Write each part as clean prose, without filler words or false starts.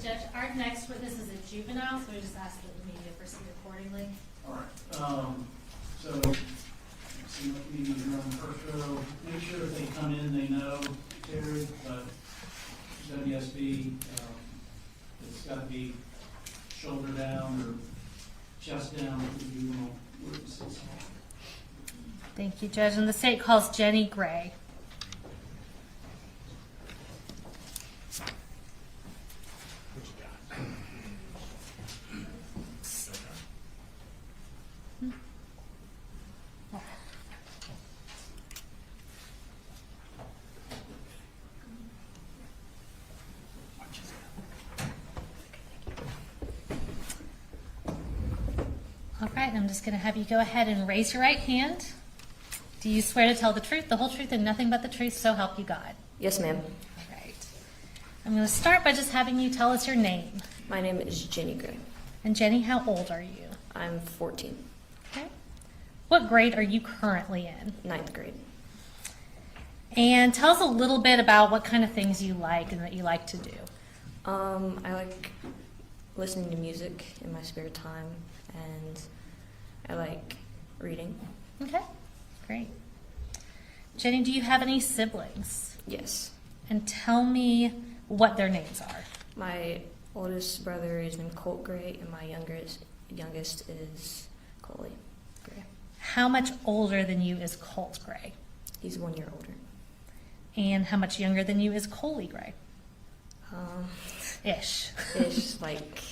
Judge, our next witness is a juvenile, so we just ask that the media proceed accordingly. All right. So, see what we need here on the first row. Make sure if they come in, they know Terry, but WSB, it's got to be shoulder down or chest down for the juvenile witnesses. Thank you, Judge. And the state calls Jenny Gray. All right, I'm just going to have you go ahead and raise your right hand. Do you swear to tell the truth, the whole truth, and nothing but the truth, so help you God? Yes, ma'am. All right. I'm going to start by just having you tell us your name. My name is Jenny Gray. And Jenny, how old are you? I'm 14, Okay. What grade are you currently in? 9th grade. And tell us a little bit about what kind of things you like and that you like to do. I like listening to music in my spare time, and I like reading. Okay, great. Jenny, do you have any siblings? Yes. And tell me what their names are. My oldest brother is named Colt Gray, and my youngest is Colin Gray. How much older than you is Colt Gray? He's 1 year older. And how much younger than you is Coley Gray? Ish, like,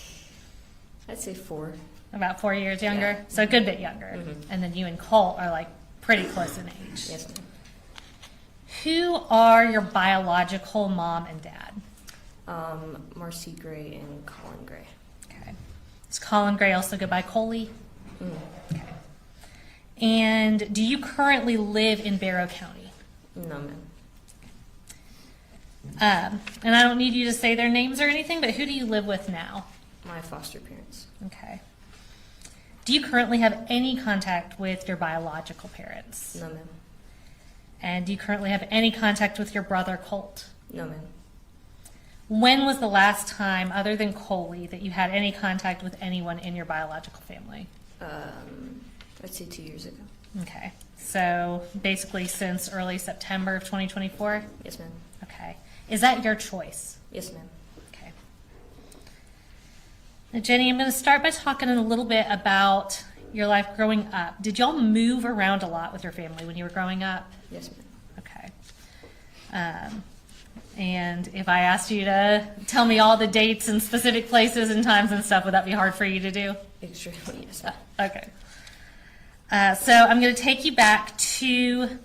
I'd say 4. About 4 years younger? Yeah. So a good bit younger. Mhm. And then you and Colt are like pretty close in age. Yes, ma'am. Who are your biological mom and dad? Marcy Gray and Colin Gray. Okay. Does Colin Gray also go by Coley? Mm. Okay. And do you currently live in Barrow County? No, ma'am. And I don't need you to say their names or anything, but who do you live with now? My foster parents. Okay. Do you currently have any contact with your biological parents? No, ma'am. And do you currently have any contact with your brother Colt? No, ma'am. When was the last time, other than Coley, that you had any contact with anyone in your biological family? I'd say 2 years ago. Okay. So basically since early September of 2024? Yes, ma'am. Okay. Is that your choice? Yes, ma'am. Okay. Now, Jenny, I'm going to start by talking a little bit about your life growing up. Did y'all move around a lot with your family when you were growing up? Yes, ma'am. Okay. And if I asked you to tell me all the dates and specific places and times and stuff, would that be hard for you to do? Extremely, yes. Okay. So I'm going to take you back to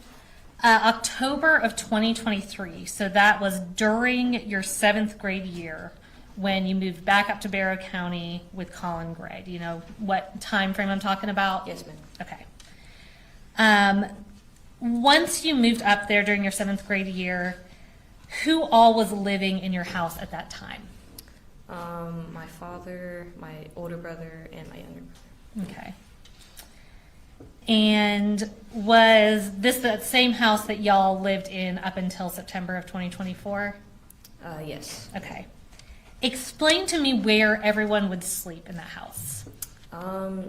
October of 2023. So that was during your 7th grade year when you moved back up to Barrow County with Colin Gray. Do you know what time frame I'm talking about? Yes, ma'am. Okay. Once you moved up there during your 7th grade year, who all was living in your house at that time? My father, my older brother, and my younger brother. Okay. And was this the same house that y'all lived in up until September of 2024? Yes. Okay. Explain to me where everyone would sleep in that house.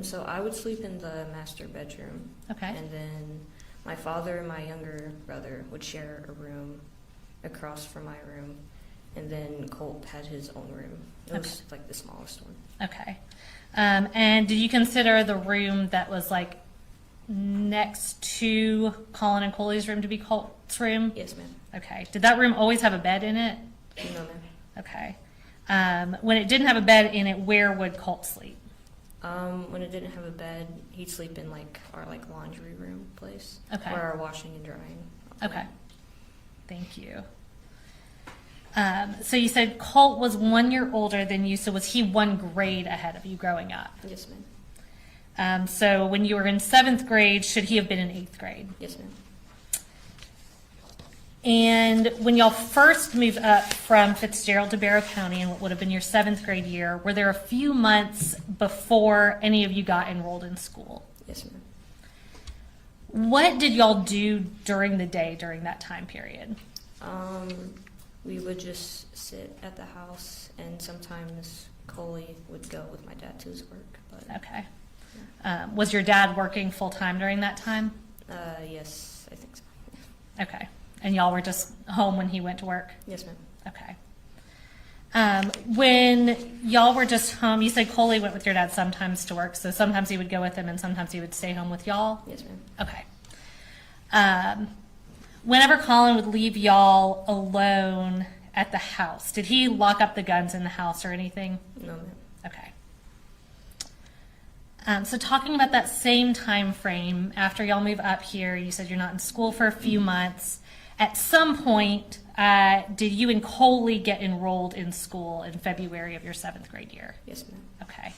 So I would sleep in the master bedroom. Okay. And then my father and my younger brother would share a room across from my room. And then Colt had his own room. It was like the smallest one. Okay. And did you consider the room that was like next to Colin and Coley's room to be Colt's room? Yes, ma'am. Okay. Did that room always have a bed in it? No, ma'am. Okay. When it didn't have a bed in it, where would Colt sleep? When it didn't have a bed, he'd sleep in like our laundry room place. Okay. Or our washing and drying. Okay. Thank you. So you said Colt was 1 year older than you, so was he 1 grade ahead of you growing up? Yes, ma'am. So when you were in 7th grade, should he have been in 8th grade? Yes, ma'am. And when y'all first moved up from Fitzgerald to Barrow County in what would have been your 7th grade year, were there a few months before any of you got enrolled in school? Yes, ma'am. What did y'all do during the day during that time period? We would just sit at the house, and sometimes Coley would go with my dad to his work. But Okay. Was your dad working full-time during that time? yes, I think so. Okay. And y'all were just home when he went to work? Yes, ma'am. Okay. When y'all were just home, you said Coley went with your dad sometimes to work, so sometimes he would go with him and sometimes he would stay home with y'all? Yes, ma'am. Okay. Whenever Colin would leave y'all alone at the house, did he lock up the guns in the house or anything? No, ma'am. Okay. So talking about that same time frame, after y'all move up here, you said you're not in school for a few months. At some point, did you and Coley get enrolled in school in February of your 7th grade year? Yes, ma'am. Okay.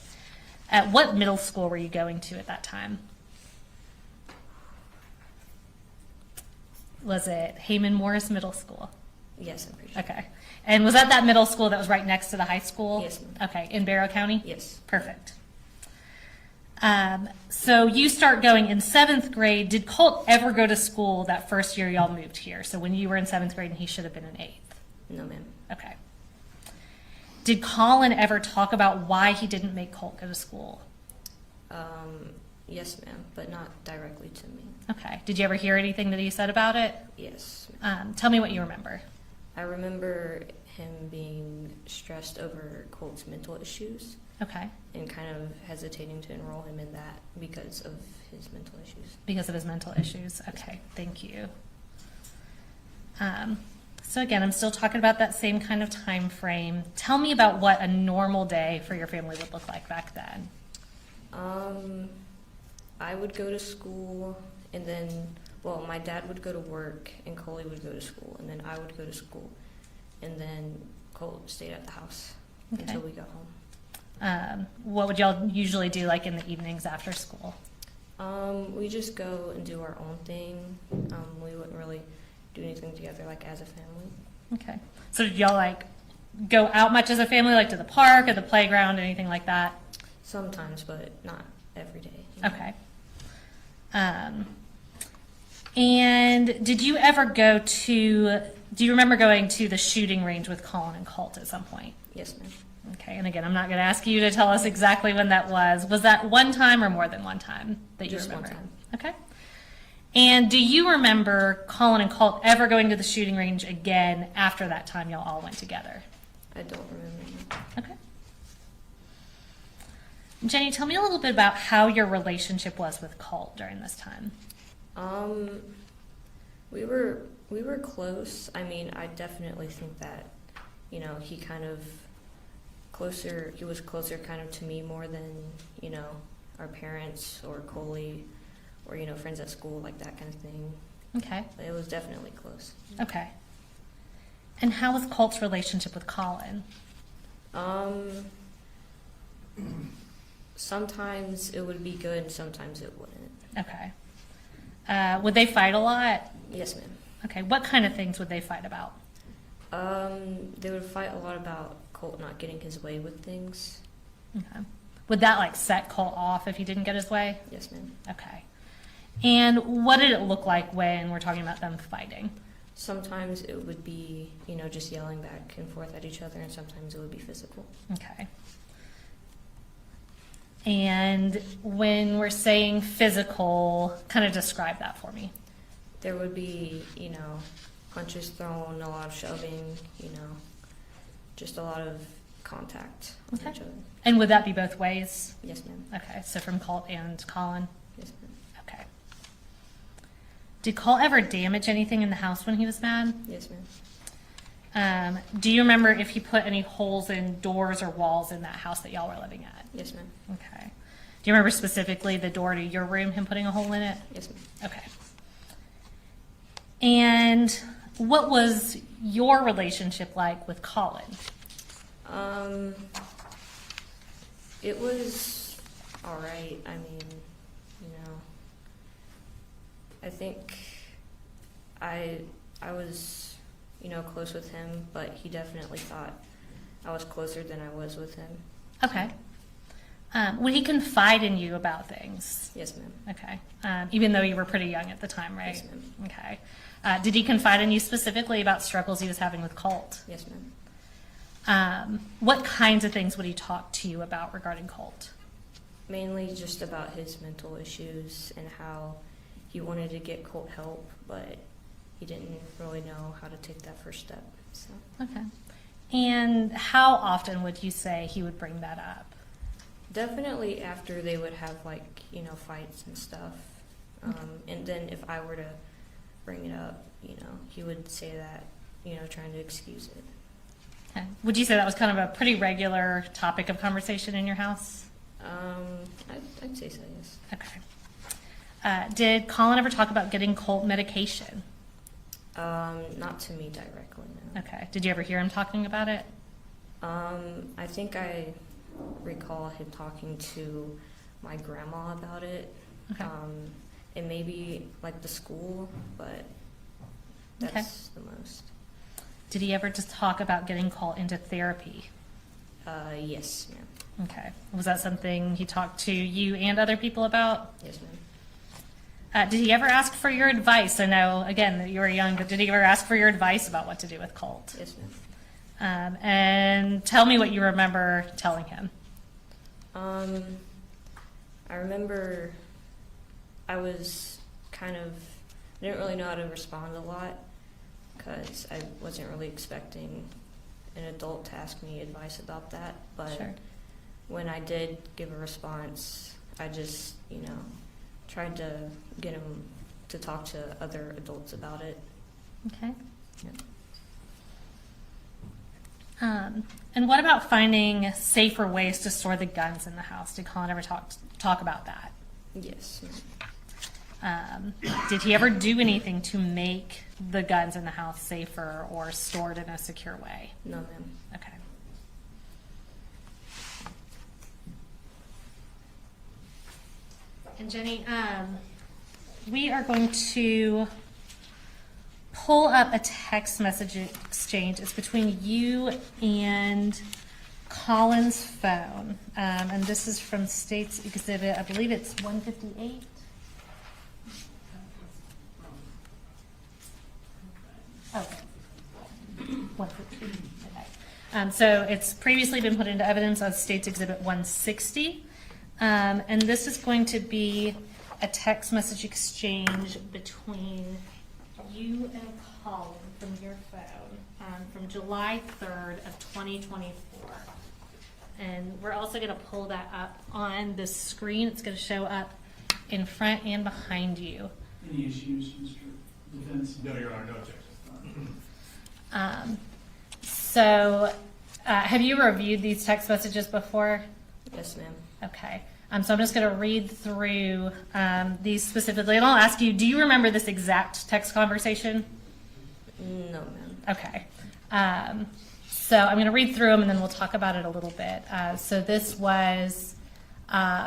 At what middle school were you going to at that time? Was it Heyman Morris Middle School? Yes, I'm pretty sure. Okay. And was that middle school that was right next to the high school? Yes, ma'am. Okay, in Barrow County? Yes. Perfect. So you start going in 7th grade. Did Colt ever go to school that first year y'all moved here? So when you were in 7th grade and he should have been in 8th? No, ma'am. Okay. Did Colin ever talk about why he didn't make Colt go to school? Yes, ma'am, but not directly to me. Okay. Did you ever hear anything that he said about it? Yes. Tell me what you remember. I remember him being stressed over Colt's mental issues Okay. and kind of hesitating to enroll him in that because of his mental issues. Because of his mental issues. Okay, thank you. So again, I'm still talking about that same kind of time frame. Tell me about what a normal day for your family would look like back then. I would go to school, and then, well, my dad would go to work, and Coley would go to school, and then I would go to school, and then Colt stayed at the house Okay. until we got home. What would y'all usually do like in the evenings after school? We just go and do our own thing. We wouldn't really do anything together, like, as a family. Okay. So did y'all like go out much as a family, like to the park or the playground, anything like that? Sometimes, but not every day. you know. Okay. And did you ever do you remember going to the shooting range with Colin and Colt at some point? Yes, ma'am. Okay, and again, I'm not going to ask you to tell us exactly when that was. Was that one time or more than one time that you Just one remember? time. Okay. And do you remember Colin and Colt ever going to the shooting range again after that time y'all all went together? I don't remember. Okay. Jenny, tell me a little bit about how your relationship was with Colt during this time. We were close. I mean, I definitely think that, you know, he was closer kind of to me more than, you know, our parents or Coley or, you know, friends at school, like that kind of thing. Okay. But it was definitely close. Okay. And how was Colt's relationship with Colin? Sometimes it would be good and sometimes it wouldn't. Okay. Would they fight a lot? Yes, ma'am. Okay. What kind of things would they fight about? They would fight a lot about Colt not getting his way with things. Okay. Would that like set Colt off if he didn't get his way? Yes, ma'am. Okay. And what did it look like when we're talking about them fighting? Sometimes it would be, you know, just yelling back and forth at each other, and sometimes it would be physical. Okay. And when we're saying physical, kind of describe that for me. There would be, you know, punches thrown, a lot of shoving, you know, just a lot of contact with Okay. each other. And would that be both ways? Yes, ma'am. Okay, so from Colt and Colin? Yes, ma'am. Okay. Did Colt ever damage anything in the house when he was mad? Yes, ma'am. Do you remember if he put any holes in doors or walls in that house that y'all were living at? Yes, ma'am. Okay. Do you remember specifically the door to your room, him putting a hole in it? Yes, ma'am. Okay. And what was your relationship like with Colin? It was all right. I mean, you know, I think I was, you know, close with him, but he definitely thought I was closer than I was with him. Okay. Would he confide in you about things? Yes, ma'am. Okay. Even though you were pretty young at the time, right? Yes, ma'am. Okay. Did he confide in you specifically about struggles he was having with Colt? Yes, ma'am. What kinds of things would he talk to you about regarding Colt? Mainly just about his mental issues and how he wanted to get Colt help, but he didn't really know how to take that first step. So Okay. And how often would you say he would bring that up? definitely after they would have like, you know, fights and stuff. And then if I were to bring it up, you know, he would say that, you know, trying to excuse it. Okay. Would you say that was kind of a pretty regular topic of conversation in your house? I'd say so, yes. Okay. Did Colin ever talk about getting Colt medication? Not to me directly, no. Okay. Did you ever hear him talking about it? I think I recall him talking to my grandma about it. Okay. And maybe like the school, but that's the most. Did he ever just talk about getting Colt into therapy? Yes, ma'am. Okay. Was that something he talked to you and other people about? Yes, ma'am. Did he ever ask for your advice? I know, again, that you were young, but did he ever ask for your advice about what to do with Colt? Yes, ma'am. And tell me what you remember telling him. I remember I was kind of, didn't really know how to respond a lot because I wasn't really expecting an adult to ask me advice about that. But Sure. when I did give a response, I just, you know, tried to get him to talk to other adults about it. Okay. Yeah. And what about finding safer ways to store the guns in the house? Did Colin ever talk about that? Yes. Did he ever do anything to make the guns in the house safer or stored in a secure way? No, ma'am. Okay. And Jenny, we are going to pull up a text message exchange. It's between you and Colin's phone. And this is from State's Exhibit, I believe it's 158. Oh, 150. Okay. So it's previously been put into evidence as State's Exhibit 160. And this is going to be a text message exchange between you and Colin from your phone from July 3rd of 2024. And we're also going to pull that up on the screen. It's going to show up in front and behind you. Any issues, Mr. Defense? No, Your Honor, no objection. So have you reviewed these text messages before? Yes, ma'am. Okay. So I'm just going to read through these specifically, and I'll ask you, do you remember this exact text conversation? No, ma'am. Okay. So I'm going to read through them, and then we'll talk about it a little bit. So this was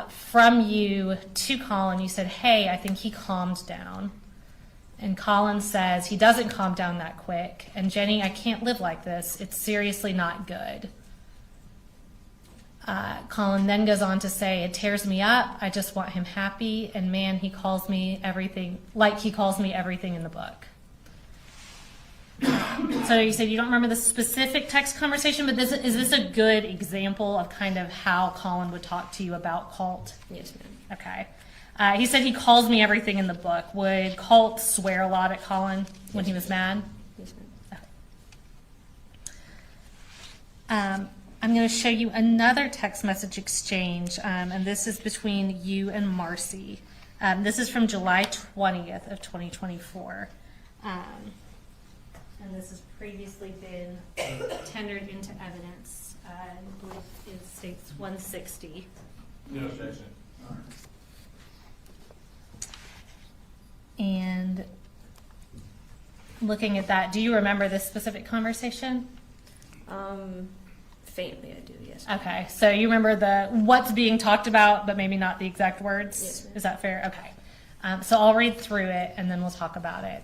from you to Colin. You said, hey, I think he calmed down. And Colin says, he doesn't calm down that quick. And Jenny, I can't live like this. It's seriously not good. Colin then goes on to say, it tears me up. I just want him happy. And man, he calls me everything, like he calls me everything in the book. So you said you don't remember the specific text conversation, but is this a good example of kind of how Colin would talk to you about Colt? Yes, ma'am. Okay. He said he calls me everything in the book. Would Colt swear a lot at Colin when he was mad? Yes, ma'am. I'm going to show you another text message exchange, and this is between you and Marcy. This is from July 20th of 2024. And this has previously been tendered into evidence. I believe it states 160. No objection. All right. And looking at that, do you remember this specific conversation? Faintly, I do, yes. Okay, so you remember the what's being talked about, but maybe not the exact words? Yes, ma'am. Is that fair? Okay. So I'll read through it, and then we'll talk about it.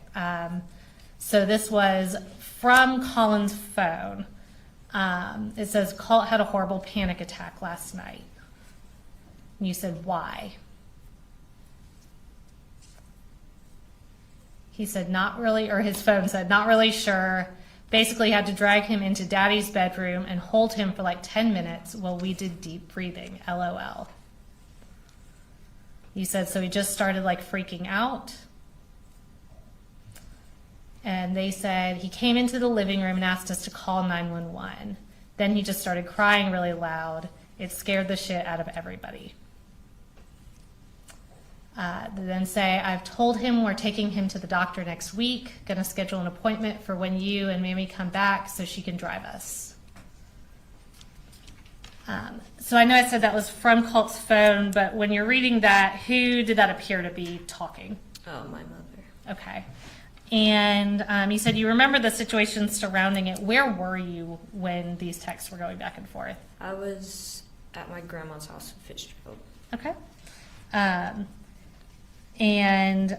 So this was from Colin's phone. It says, Colt had a horrible panic attack last night. And you said, why? He said, not really, or his phone said, not really sure. Basically had to drag him into daddy's bedroom and hold him for like 10 minutes while we did deep breathing, LOL. You said, so he just started like freaking out. And they said he came into the living room and asked us to call 911. Then he just started crying really loud. It scared the shit out of everybody. They then say, I've told him we're taking him to the doctor next week, gonna schedule an appointment for when you and Mamie come back so she can drive us. So I know I said that was from Colt's phone, but when you're reading that, who did that appear to be talking? Oh, my mother. Okay. And you said you remember the situation surrounding it. Where were you when these texts were going back and forth? I was at my grandma's house in Fitzgerald. Okay. And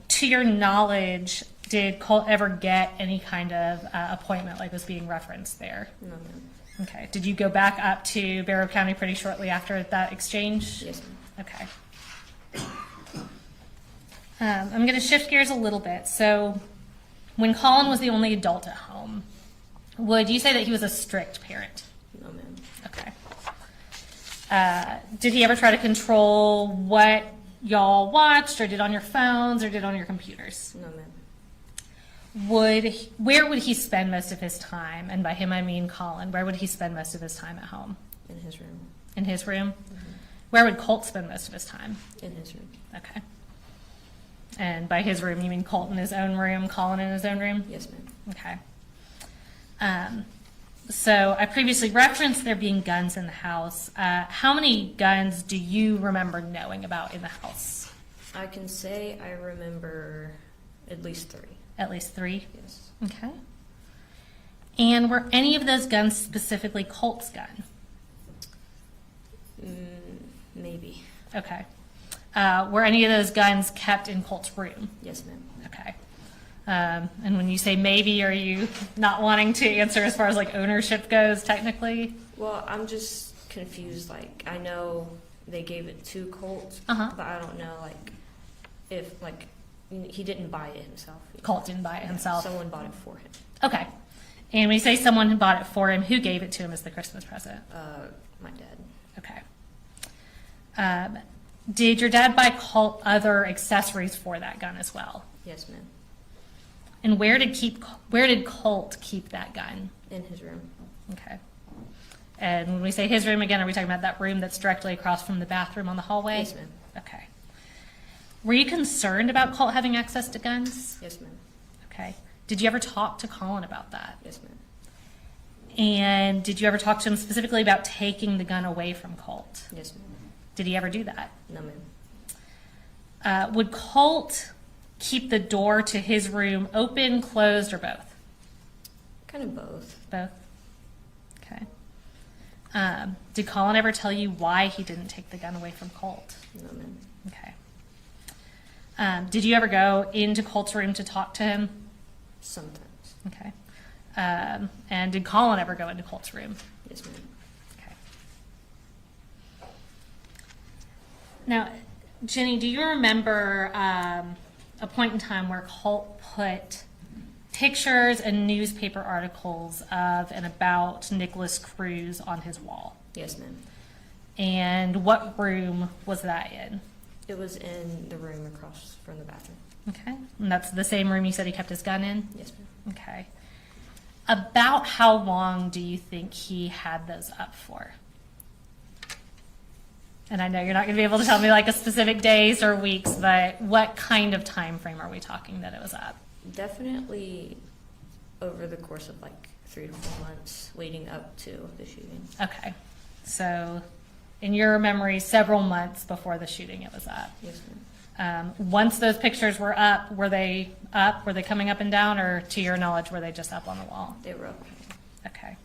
to your knowledge, did Colt ever get any kind of appointment like was being referenced there? No, ma'am. Okay. Did you go back up to Barrow County pretty shortly after that exchange? Yes, ma'am. Okay. I'm going to shift gears a little bit. So when Colin was the only adult at home, would you say that he was a strict parent? No, ma'am. Okay. Did he ever try to control what y'all watched or did on your phones or did on your computers? No, ma'am. Where would he spend most of his time? And by him, I mean Colin. Where would he spend most of his time at home? In his room. In his room? Where would Colt spend most of his time? In his room. Okay. And by his room, you mean Colt in his own room, Colin in his own room? Yes, ma'am. Okay. So I previously referenced there being guns in the house. How many guns do you remember knowing about in the house? I can say I remember at least 3. At least 3? Yes. Okay. And were any of those guns specifically Colt's gun? Maybe. Okay. Were any of those guns kept in Colt's room? Yes, ma'am. Okay. And when you say maybe, are you not wanting to answer as far as like ownership goes technically? Well, I'm just confused. Like, I know they gave it to Colt, Uh-huh. but I don't know, like, if, like, he didn't buy it himself. Colt didn't buy it himself. Someone bought it for him. Okay. And when you say someone who bought it for him, who gave it to him as the Christmas present? My dad. Okay. Did your dad buy Colt other accessories for that gun as well? Yes, ma'am. And where did Colt keep that gun? In his room. Okay. And when we say his room again, are we talking about that room that's directly across from the bathroom on the hallway? Yes, ma'am. Okay. Were you concerned about Colt having access to guns? Yes, ma'am. Okay. Did you ever talk to Colin about that? Yes, ma'am. And did you ever talk to him specifically about taking the gun away from Colt? Yes, ma'am. Did he ever do that? No, ma'am. Would Colt keep the door to his room open, closed, or both? Kind of both. Both. Okay. Did Colin ever tell you why he didn't take the gun away from Colt? No, ma'am. Okay. Did you ever go into Colt's room to talk to him? Sometimes. Okay. And did Colin ever go into Colt's room? Yes, ma'am. Okay. Now, Jenny, do you remember a point in time where Colt put pictures and newspaper articles of and about Nicholas Cruz on his wall? Yes, ma'am. And what room was that in? It was in the room across from the bathroom. Okay. And that's the same room you said he kept his gun in? Yes, ma'am. Okay. About how long do you think he had those up for? And I know you're not going to be able to tell me like a specific days or weeks, but what kind of time frame are we talking that it was up? Definitely over the course of like 3 to 4 months leading up to the shooting. Okay. So in your memory, several months before the shooting it was up. Yes, ma'am. Once those pictures were up? Were they coming up and down, or to your knowledge, were they just up on the wall? They were up. Okay.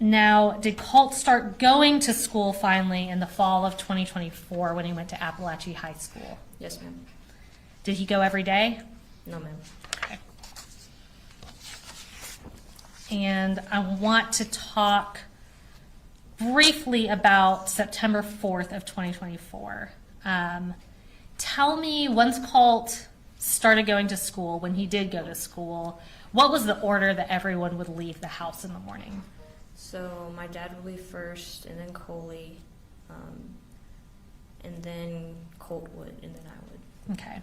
Now, did Colt start going to school finally in the fall of 2024 when he went to Apalachee High School? Yes, ma'am. Did he go every day? No, ma'am. Okay. And I want to talk briefly about September 4th of 2024. Tell me, once Colt started going to school, when he did go to school, what was the order that everyone would leave the house in the morning? So my dad would leave first, and then Coley, and then Colt would, and then I would. Okay.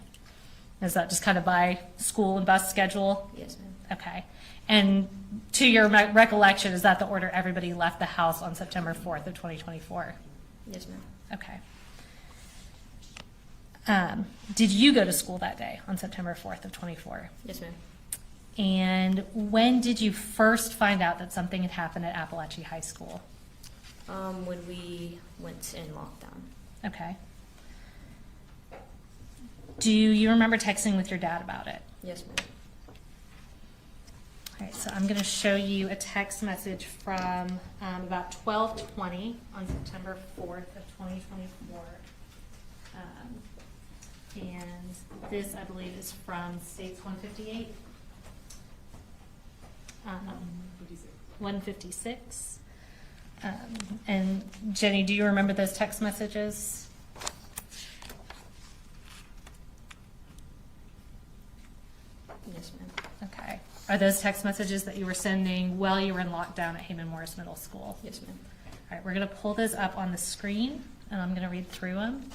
Is that just kind of by school and bus schedule? Yes, ma'am. Okay. And to your recollection, is that the order everybody left the house on September 4th of 2024? Yes, ma'am. Okay. Did you go to school that day on September 4th of 24? Yes, ma'am. And when did you first find out that something had happened at Apalachee High School? When we went in lockdown. Okay. Do you remember texting with your dad about it? Yes, ma'am. All right, so I'm going to show you a text message from about 12:20 on September 4th of 2024. And this, I believe, is from States 158. 156. And Jenny, do you remember those text messages? Yes, ma'am. Okay. Are those text messages that you were sending while you were in lockdown at Heyman Morris Middle School? Yes, ma'am. All right, we're going to pull those up on the screen, and I'm going to read through them.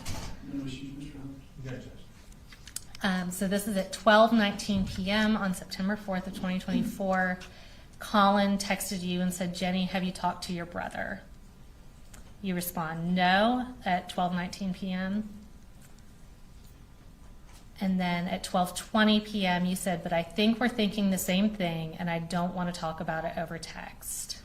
No issues, Mr. Hunt. You got it, Judge. So this is at 12:19 p.m. on September 4th of 2024. Colin texted you and said, Jenny, have you talked to your brother? You respond, no, at 12:19 p.m. And then at 12:20 p.m. you said, but I think we're thinking the same thing, and I don't want to talk about it over text.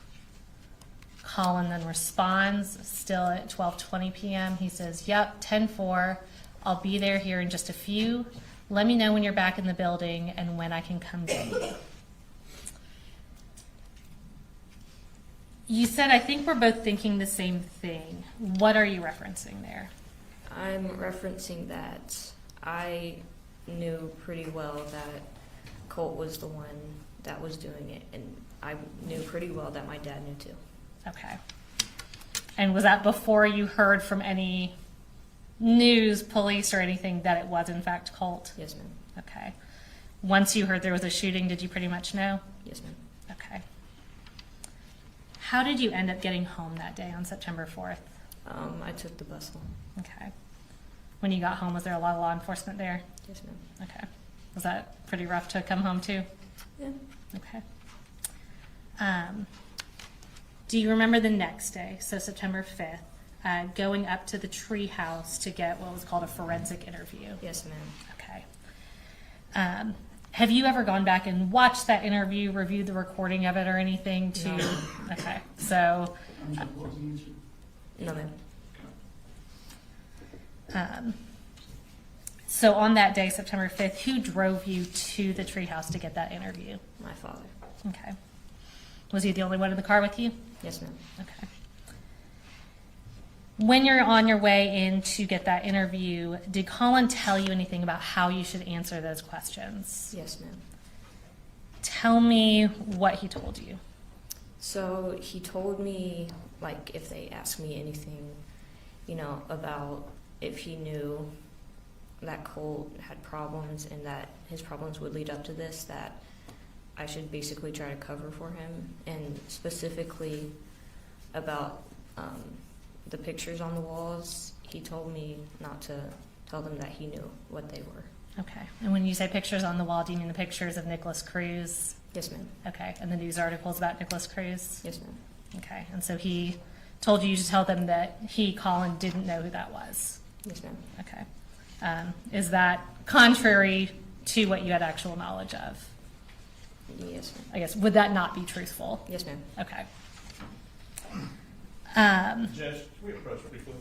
Colin then responds, still at 12:20 p.m. He says, yep, 10-4. I'll be there here in just a few. Let me know when you're back in the building and when I can come get you. You said, I think we're both thinking the same thing. What are you referencing there? I'm referencing that I knew pretty well that Colt was the one that was doing it, and I knew pretty well that my dad knew too. Okay. And was that before you heard from any news, police, or anything that it was in fact Colt? Yes, ma'am. Okay. Once you heard there was a shooting, did you pretty much know? Yes, ma'am. Okay. How did you end up getting home that day on September 4th? I took the bus home. Okay. When you got home, was there a lot of law enforcement there? Yes, ma'am. Okay. Was that pretty rough to come home to? Yeah. Okay. Do you remember the next day, so September 5th, going up to the tree house to get what was called a forensic interview? Yes, ma'am. Okay. Have you ever gone back and watched that interview, reviewed the recording of it or anything to? No. Okay. So, I'm sorry, what was the answer? No, ma'am. so on that day, September 5th, who drove you to the treehouse to get that interview? My father. Okay. Was he the only one in the car with you? Yes, ma'am. Okay. When you're on your way in to get that interview, did Colin tell you anything about how you should answer those questions? Yes, ma'am. Tell me what he told you. So he told me, like, if they asked me anything, about if he knew that Colt had problems and that his problems would lead up to this, that I should basically try to cover for him, and specifically about the pictures on the walls. He told me not to tell them that he knew what they were. Okay. And when you say pictures on the wall, do you mean the pictures of Nicholas Cruz? Yes, ma'am. Okay. And the news articles about Nicholas Cruz? Yes, ma'am. Okay. And so he told you to tell them that he, Colin, didn't know who that was? Yes, ma'am. Okay. Is that contrary to what you had actual knowledge of? Yes, ma'am. I guess, would that not be truthful? Yes, ma'am. Okay. Judge, can we approach briefly?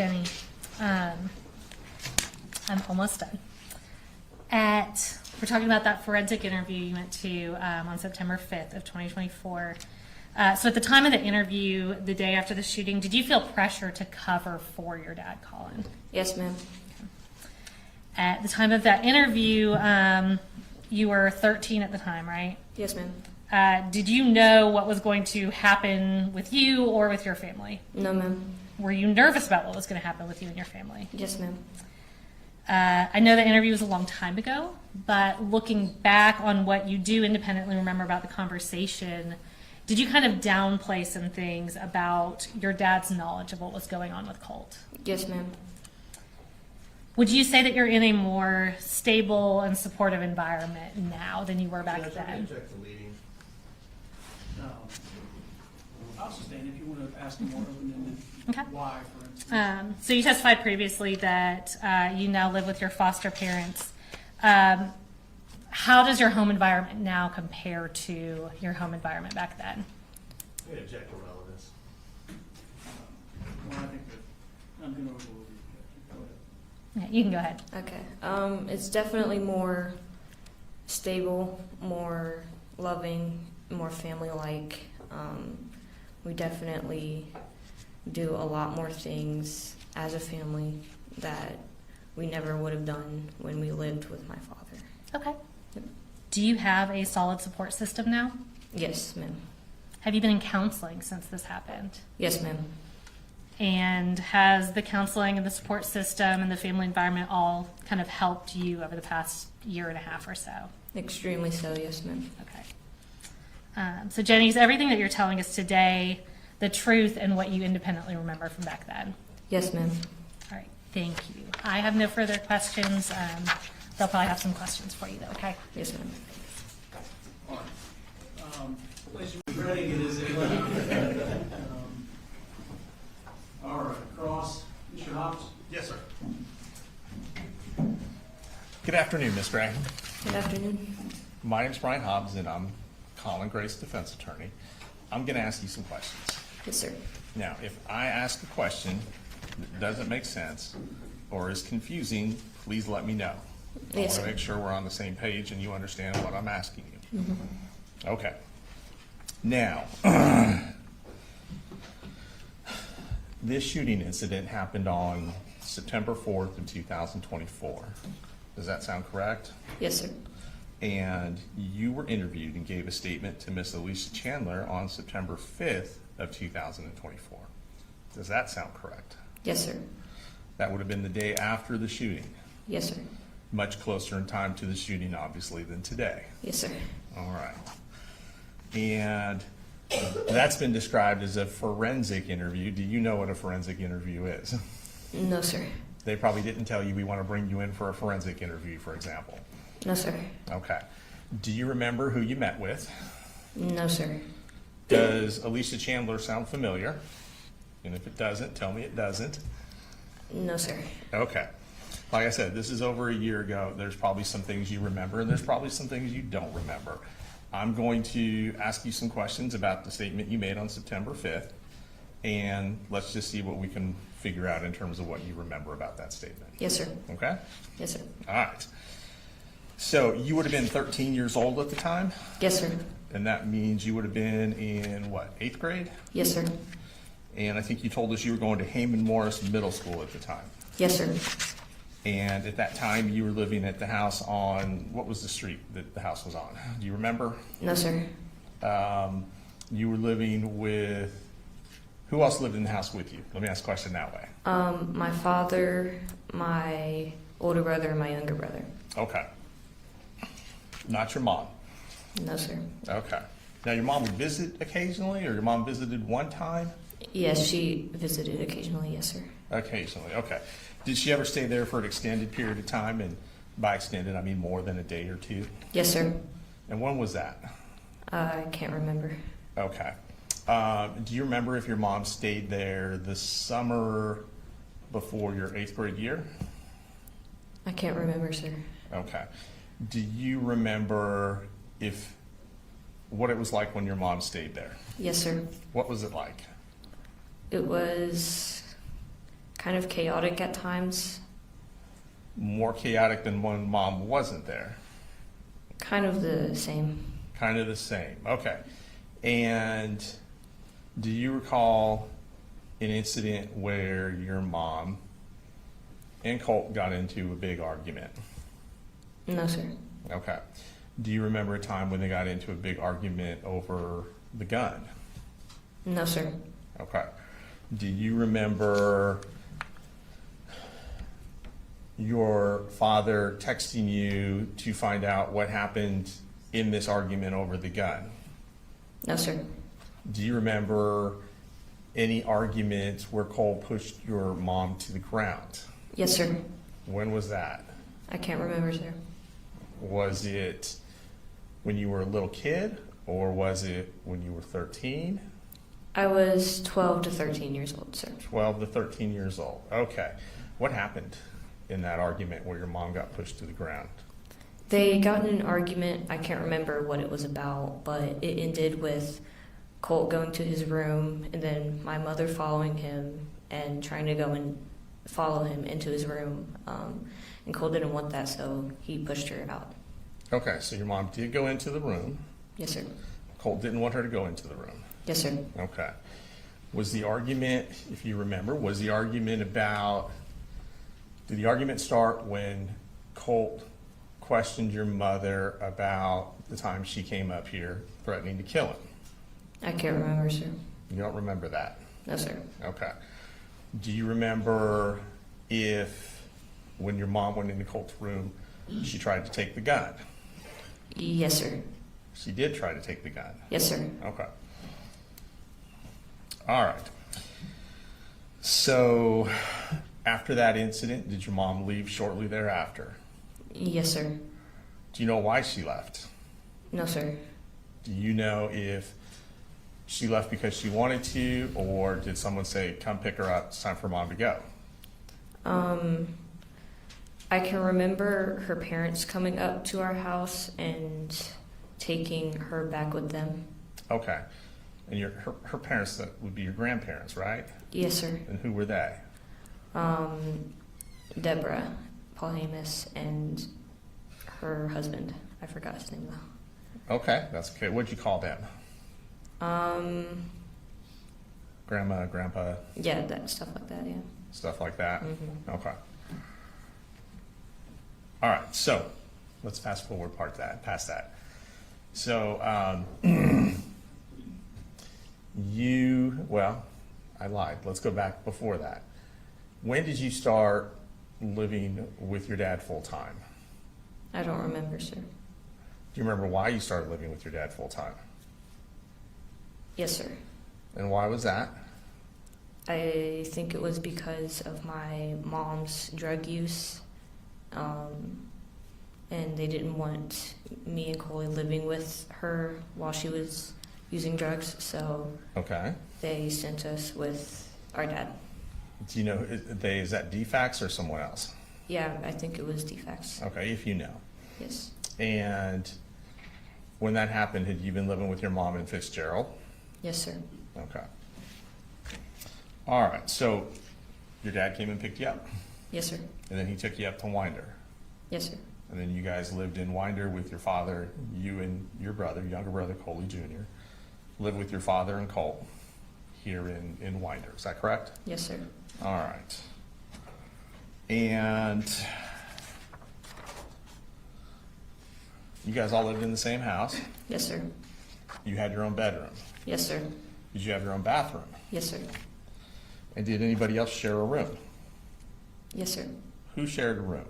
Jenny. I'm almost done. We're talking about that forensic interview you went to on September 5th of 2024. So at the time of the interview, the day after the shooting, did you feel pressure to cover for your dad, Colin? Yes, ma'am. At the time of that interview, you were 13 at the time, right? Yes, ma'am. Did you know what was going to happen with you or with your family? No, ma'am. Were you nervous about what was going to happen with you and your family? Yes, ma'am. I know the interview was a long time ago, but looking back on what you do independently remember about the conversation, did you kind of downplay some things about your dad's knowledge of what was going on with Colt? Yes, ma'am. Would you say that you're in a more stable and supportive environment now than you were back Judge, let me then? object to leading. I'll sustain if you want to ask more open-ended Okay. why, for instance. So you testified previously that you now live with your foster parents. How does your home environment now compare to your home environment back then? Let me object to relevance. Well, I think that I'm going to overrule you. Go ahead. Yeah, you can go ahead. Okay. It's definitely more stable, more loving, more family-like. We definitely do a lot more things as a family that we never would have done when we lived with my father. Okay. Yep. Do you have a solid support system now? Yes, ma'am. Have you been in counseling since this happened? Yes, ma'am. And has the counseling and the support system and the family environment all kind of helped you over the past year and a half or so? Extremely so, yes, ma'am. Okay. So Jenny, is everything that you're telling us today the truth and what you independently remember from back then? Yes, ma'am. All right, thank you. I have no further questions. They'll probably have some questions for you though, okay? Yes, ma'am. All right. Place you ready, it is all right, Cross, Mr. Hobbs. Yes, sir. Good afternoon, Ms. Gray. Good afternoon. My name's Brian Hobbs, and I'm Colin Gray's defense attorney. I'm going to ask you some questions. Yes, sir. Now, if I ask a question that doesn't make sense or is confusing, please let me know. Yes, I want sir. to make sure we're on the same page and you understand what I'm asking you. Okay. Now, this shooting incident happened on September 4th of 2024. Does that sound correct? Yes, sir. And you were interviewed and gave a statement to Miss Alicia Chandler on September 5th of 2024. Does that sound correct? Yes, sir. That would have been the day after the shooting, Yes, sir. much closer in time to the shooting, obviously, than today. Yes, sir. All right. And that's been described as a forensic interview. Do you know what a forensic interview is? No, sir. They probably didn't tell you we want to bring you in for a forensic interview, for example. No, sir. Okay. Do you remember who you met with? No, sir. Does Alicia Chandler sound familiar? And if it doesn't, tell me it doesn't. No, sir. Okay. Like I said, this is over a year ago. There's probably some things you remember, and there's probably some things you don't remember. I'm going to ask you some questions about the statement you made on September 5th, and let's just see what we can figure out in terms of what you remember about that statement. Yes, sir. Okay? Yes, sir. All right. So you would have been 13 years old at the time, Yes, sir. and that means you would have been in, what, 8th grade? Yes, sir. And I think you told us you were going to Heyman Morris Middle School at the time. Yes, sir. And at that time, you were living at the house on, what was the street that the house was on? Do you remember? No, sir. You were living with, who else lived in the house with you? Let me ask the question that way. My father, my older brother, and my younger brother. Okay. Not your mom. No, sir. Okay. Now, your mom would visit occasionally, or your mom visited one time? Yes, she visited occasionally. Yes, sir. Occasionally, okay. Did she ever stay there for an extended period of time? And by extended, I mean more than a day or two? Yes, sir. And when was that? I can't remember. Okay. Do you remember if your mom stayed there the summer before your 8th grade year? I can't remember, sir. Okay. Do you remember what it was like when your mom stayed there? Yes, sir. What was it like? It was kind of chaotic at times. More chaotic than when mom wasn't there? Kind of the same. Kind of the same. Okay. And do you recall an incident where your mom and Colt got into a big argument? No, sir. Okay. Do you remember a time when they got into a big argument over the gun? No, sir. Okay. Do you remember your father texting you to find out what happened in this argument over the gun? No, sir. Do you remember any arguments where Cole pushed your mom to the ground? Yes, sir. When was that? I can't remember, sir. Was it when you were a little kid, or was it when you were 13? I was 12 to 13 years old, sir. 12 to 13 years old. Okay. What happened in that argument where your mom got pushed to the ground? They got in an argument. I can't remember what it was about, but it ended with Colt going to his room and then my mother following him and trying to go and follow him into his room. And Colt didn't want that, so he pushed her out. Okay, so your mom did go into the room. Yes, sir. Colt didn't want her to go into the room. Yes, sir. Okay. Was the argument, if you remember, was the argument about, did the argument start when Colt questioned your mother about the time she came up here threatening to kill him? I can't remember, sir. You don't remember that? No, sir. Okay. Do you remember if, when your mom went into Colt's room, she tried to take the gun? Yes, sir. She did try to take the gun? Yes, sir. Okay. All right. So, after that incident, did your mom leave shortly thereafter? Yes, sir. Do you know why she left? No, sir. Do you know if she left because she wanted to, or did someone say, come pick her up, it's time for mom to go? I can remember her parents coming up to our house and taking her back with them. Okay. And her parents, that would be your grandparents, right? Yes, sir. And who were they? Deborah, Paul Hamus, and her husband. I forgot his name though. Okay, that's okay. What'd you call them? Grandma, grandpa, Yeah, that stuff like that. Yeah. stuff like that? Mhm. Okay. All right, so let's fast forward past that. So well, I lied. Let's go back before that. When did you start living with your dad full time? I don't remember, sir. Do you remember why you started living with your dad full time? Yes, sir. And why was that? I think it was because of my mom's drug use. And they didn't want me and Colin living with her while she was using drugs, so Okay. they sent us with our dad. Do you know, is that DFAX or someone else? Yeah, I think it was defects. Okay, if you know. Yes. And when that happened, had you been living with your mom in Fitzgerald? Yes, sir. Okay. All right, so your dad came and picked you up, Yes, sir. and then he took you up to Winder. Yes, sir. And then you guys lived in Winder with your father, you and your brother, younger brother, Coley Jr., lived with your father and Colt here in Winder. Is that correct? Yes, sir. All right. And you guys all lived in the same house. Yes, sir. You had your own bedroom. Yes, sir. Did you have your own bathroom? Yes, sir. And did anybody else share a room? Yes, sir. Who shared a room?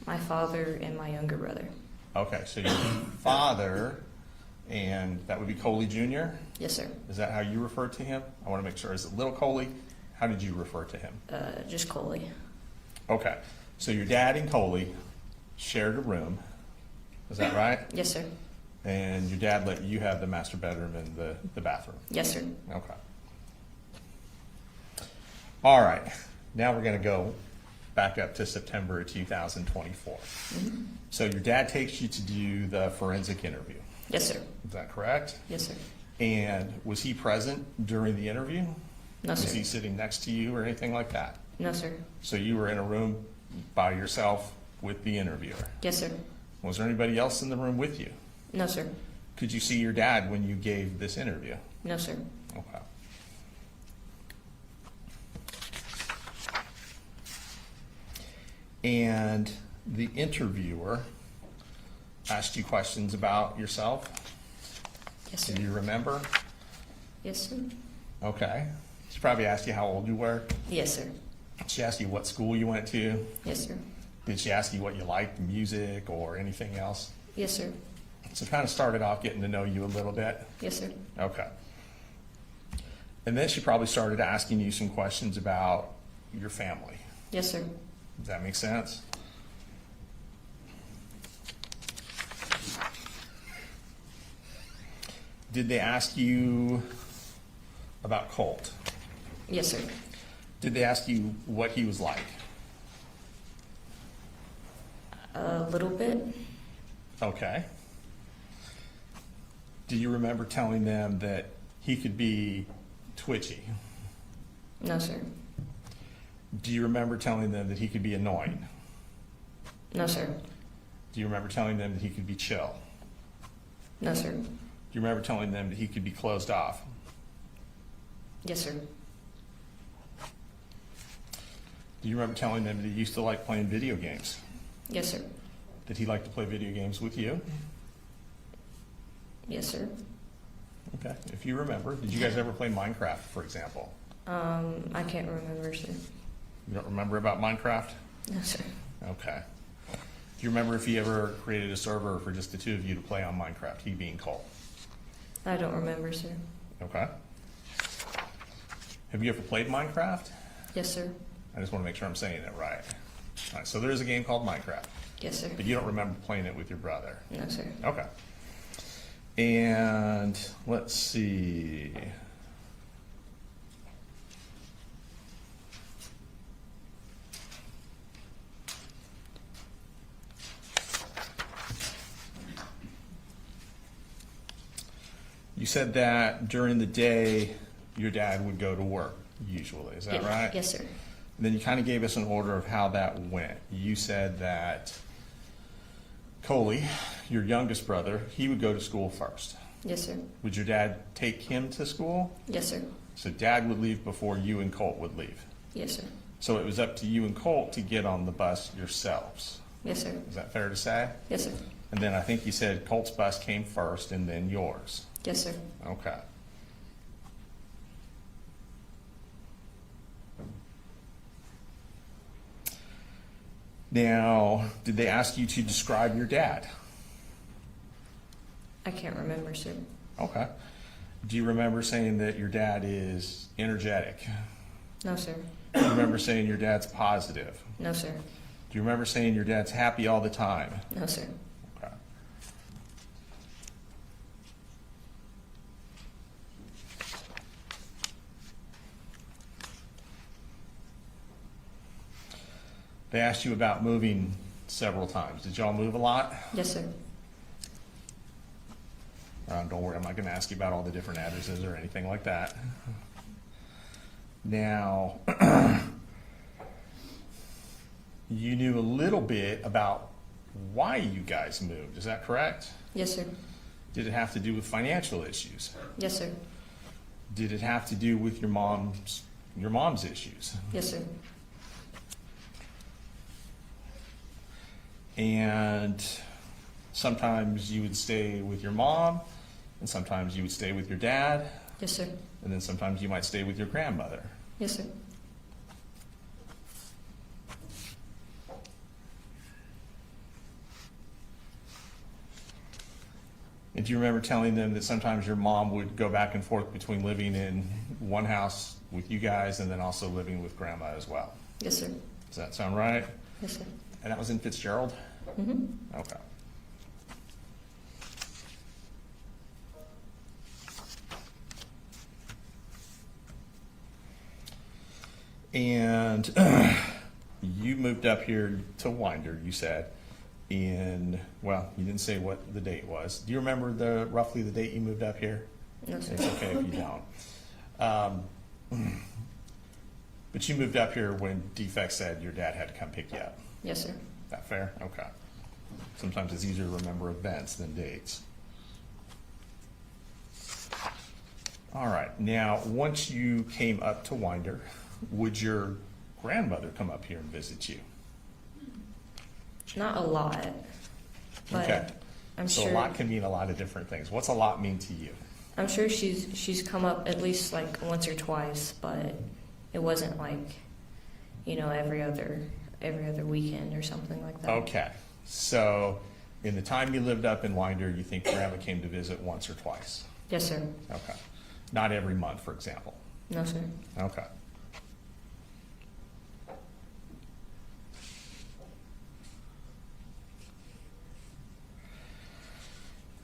My father and my younger brother. Okay, so your father, and that would be Coley Jr.? Yes, sir. Is that how you refer to him? I want to make sure. Is it little Coley? How did you refer to him? Just Coley. Okay, so your dad and Coley shared a room. Is that right? Yes, sir. And your dad let you have the master bedroom and the bathroom? Yes, sir. Okay. All right, now we're going to go back up to September of 2024. Mm-hmm. So your dad takes you to do the forensic interview. Yes, sir. Is that correct? Yes, sir. And was he present during the interview? No, Was sir. he sitting next to you or anything like that? No, sir. So you were in a room by yourself with the interviewer. Yes, sir. Was there anybody else in the room with you? No, sir. Could you see your dad when you gave this interview? No, sir. Okay. And the interviewer asked you questions about yourself? Yes, sir. Do you remember? Yes, sir. Okay. She probably asked you how old you were. Yes, sir. She asked you what school you went to. Yes, sir. Did she ask you what you liked, music or anything else? Yes, sir. So kind of started off getting to know you a little bit. Yes, sir. Okay. And then she probably started asking you some questions about your family. Yes, sir. Does that make sense? Did they ask you about Colt? Yes, sir. Did they ask you what he was like? A little bit. Okay. Do you remember telling them that he could be twitchy? No, sir. Do you remember telling them that he could be annoying? No, sir. Do you remember telling them that he could be chill? No, sir. Do you remember telling them that he could be closed off? Yes, sir. Do you remember telling them that he used to like playing video games? Yes, sir. Did he like to play video games with you? Yes, sir. Okay. If you remember, did you guys ever play Minecraft, for example? I can't remember, sir. You don't remember about Minecraft? No, sir. Okay. Do you remember if he ever created a server for just the two of you to play on Minecraft, he being Colt? I don't remember, sir. Okay. Have you ever played Minecraft? Yes, sir. I just want to make sure I'm saying it right. All right, so there is a game called Minecraft, Yes, sir. but you don't remember playing it with your brother. No, sir. Okay. And let's see. You said that during the day, your dad would go to work, usually. Is that right? Yes, sir. And then you kind of gave us an order of how that went. You said that Coley, your youngest brother, he would go to school first. Yes, sir. Would your dad take him to school? Yes, sir. So dad would leave before you and Colt would leave. Yes, sir. So it was up to you and Colt to get on the bus yourselves. Yes, sir. Is that fair to say? Yes, sir. And then I think you said Colt's bus came first and then yours. Yes, sir. Okay. Now, did they ask you to describe your dad? I can't remember, sir. Okay. Do you remember saying that your dad is energetic? No, sir. Do you remember saying your dad's positive? No, sir. Do you remember saying your dad's happy all the time? No, sir. Okay. They asked you about moving several times. Did y'all move a lot? Yes, sir. Don't worry, I'm not gonna ask you about all the different addresses or anything like that. Now, you knew a little bit about why you guys moved, is that correct? Yes, sir. Did it have to do with financial issues? Yes, sir. Did it have to do with your mom's issues? Yes, sir. And sometimes you would stay with your mom, and sometimes you would stay with your dad, Yes, sir. and then sometimes you might stay with your grandmother. Yes, sir. And do you remember telling them that sometimes your mom would go back and forth between living in one house with you guys and then also living with grandma as well? Yes, sir. Does that sound right? Yes, sir. And that was in Fitzgerald? Mm-hmm. Okay. And you moved up here to Winder, you said, well, you didn't say what the date was. Do you remember roughly the date you moved up here? No, sir. It's okay if you don't. But you moved up here when defect said your dad had to come pick you up. Yes, sir. That fair? Okay. Sometimes it's easier to remember events than dates. All right. Now, once you came up to Winder, would your grandmother come up here and visit you? Not a lot, but Okay. I'm So sure. a lot can mean a lot of different things. What's a lot mean to you? I'm sure she's come up at least like once or twice, but it wasn't like, every other weekend or something like that. Okay. So in the time you lived up in Winder, you think grandma came to visit once or twice? Yes, sir. Okay. Not every month, for example. No, sir. Okay.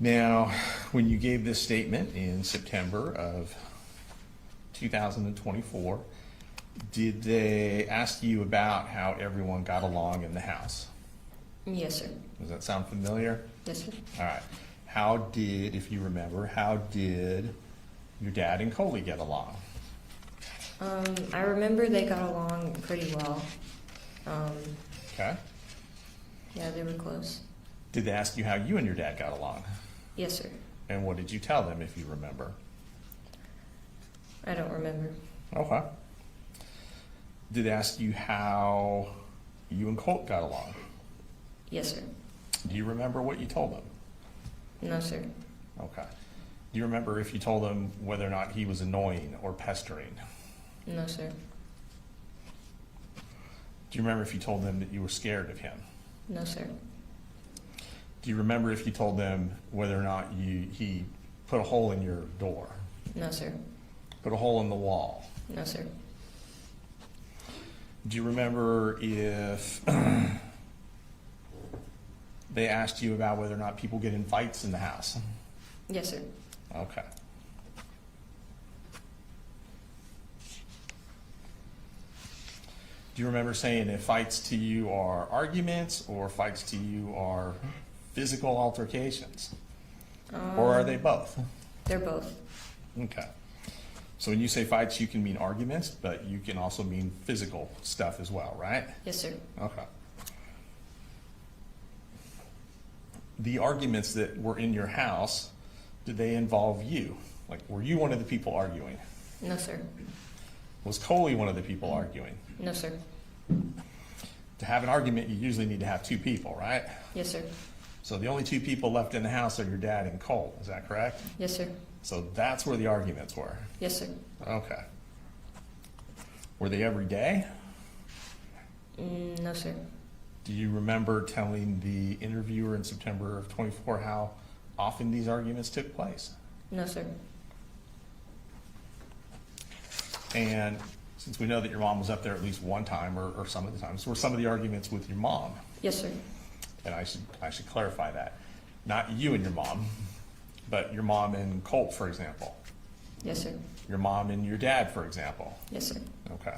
Now, when you gave this statement in September of 2024, did they ask you about how everyone got along in the house? Yes, sir. Does that sound familiar? Yes, sir. All right. How did, if you remember, how did your dad and Coley get along? I remember they got along pretty well. Okay. Yeah, they were close. Did they ask you how you and your dad got along? Yes, sir. And what did you tell them, if you remember? I don't remember. Okay. Did they ask you how you and Colt got along? Yes, sir. Do you remember what you told them? No, sir. Okay. Do you remember if you told them whether or not he was annoying or pestering? No, sir. Do you remember if you told them that you were scared of him? No, sir. Do you remember if you told them whether or not he put a hole in your door? No, sir. Put a hole in the wall? No, sir. Do you remember if they asked you about whether or not people get in fights in the house? Yes, sir. Okay. Do you remember saying if fights to you are arguments or fights to you are physical altercations? Or are they both? They're both. Okay. So when you say fights, you can mean arguments, but you can also mean physical stuff as well, right? Yes, sir. Okay. The arguments that were in your house, did they involve you? Like, were you one of the people arguing? No, sir. Was Coley one of the people arguing? No, sir. To have an argument, you usually need to have two people, right? Yes, sir. So the only two people left in the house are your dad and Colt, is that correct? Yes, sir. So that's where the arguments were? Yes, sir. Okay. Were they every day? No, sir. Do you remember telling the interviewer in September of 24 how often these arguments took place? No, sir. And since we know that your mom was up there at least one time or some of the times, were some of the arguments with your mom? Yes, sir. And I should clarify that. Not you and your mom, but your mom and Colt, for example. Yes, sir. Your mom and your dad, for example. Yes, sir. Okay.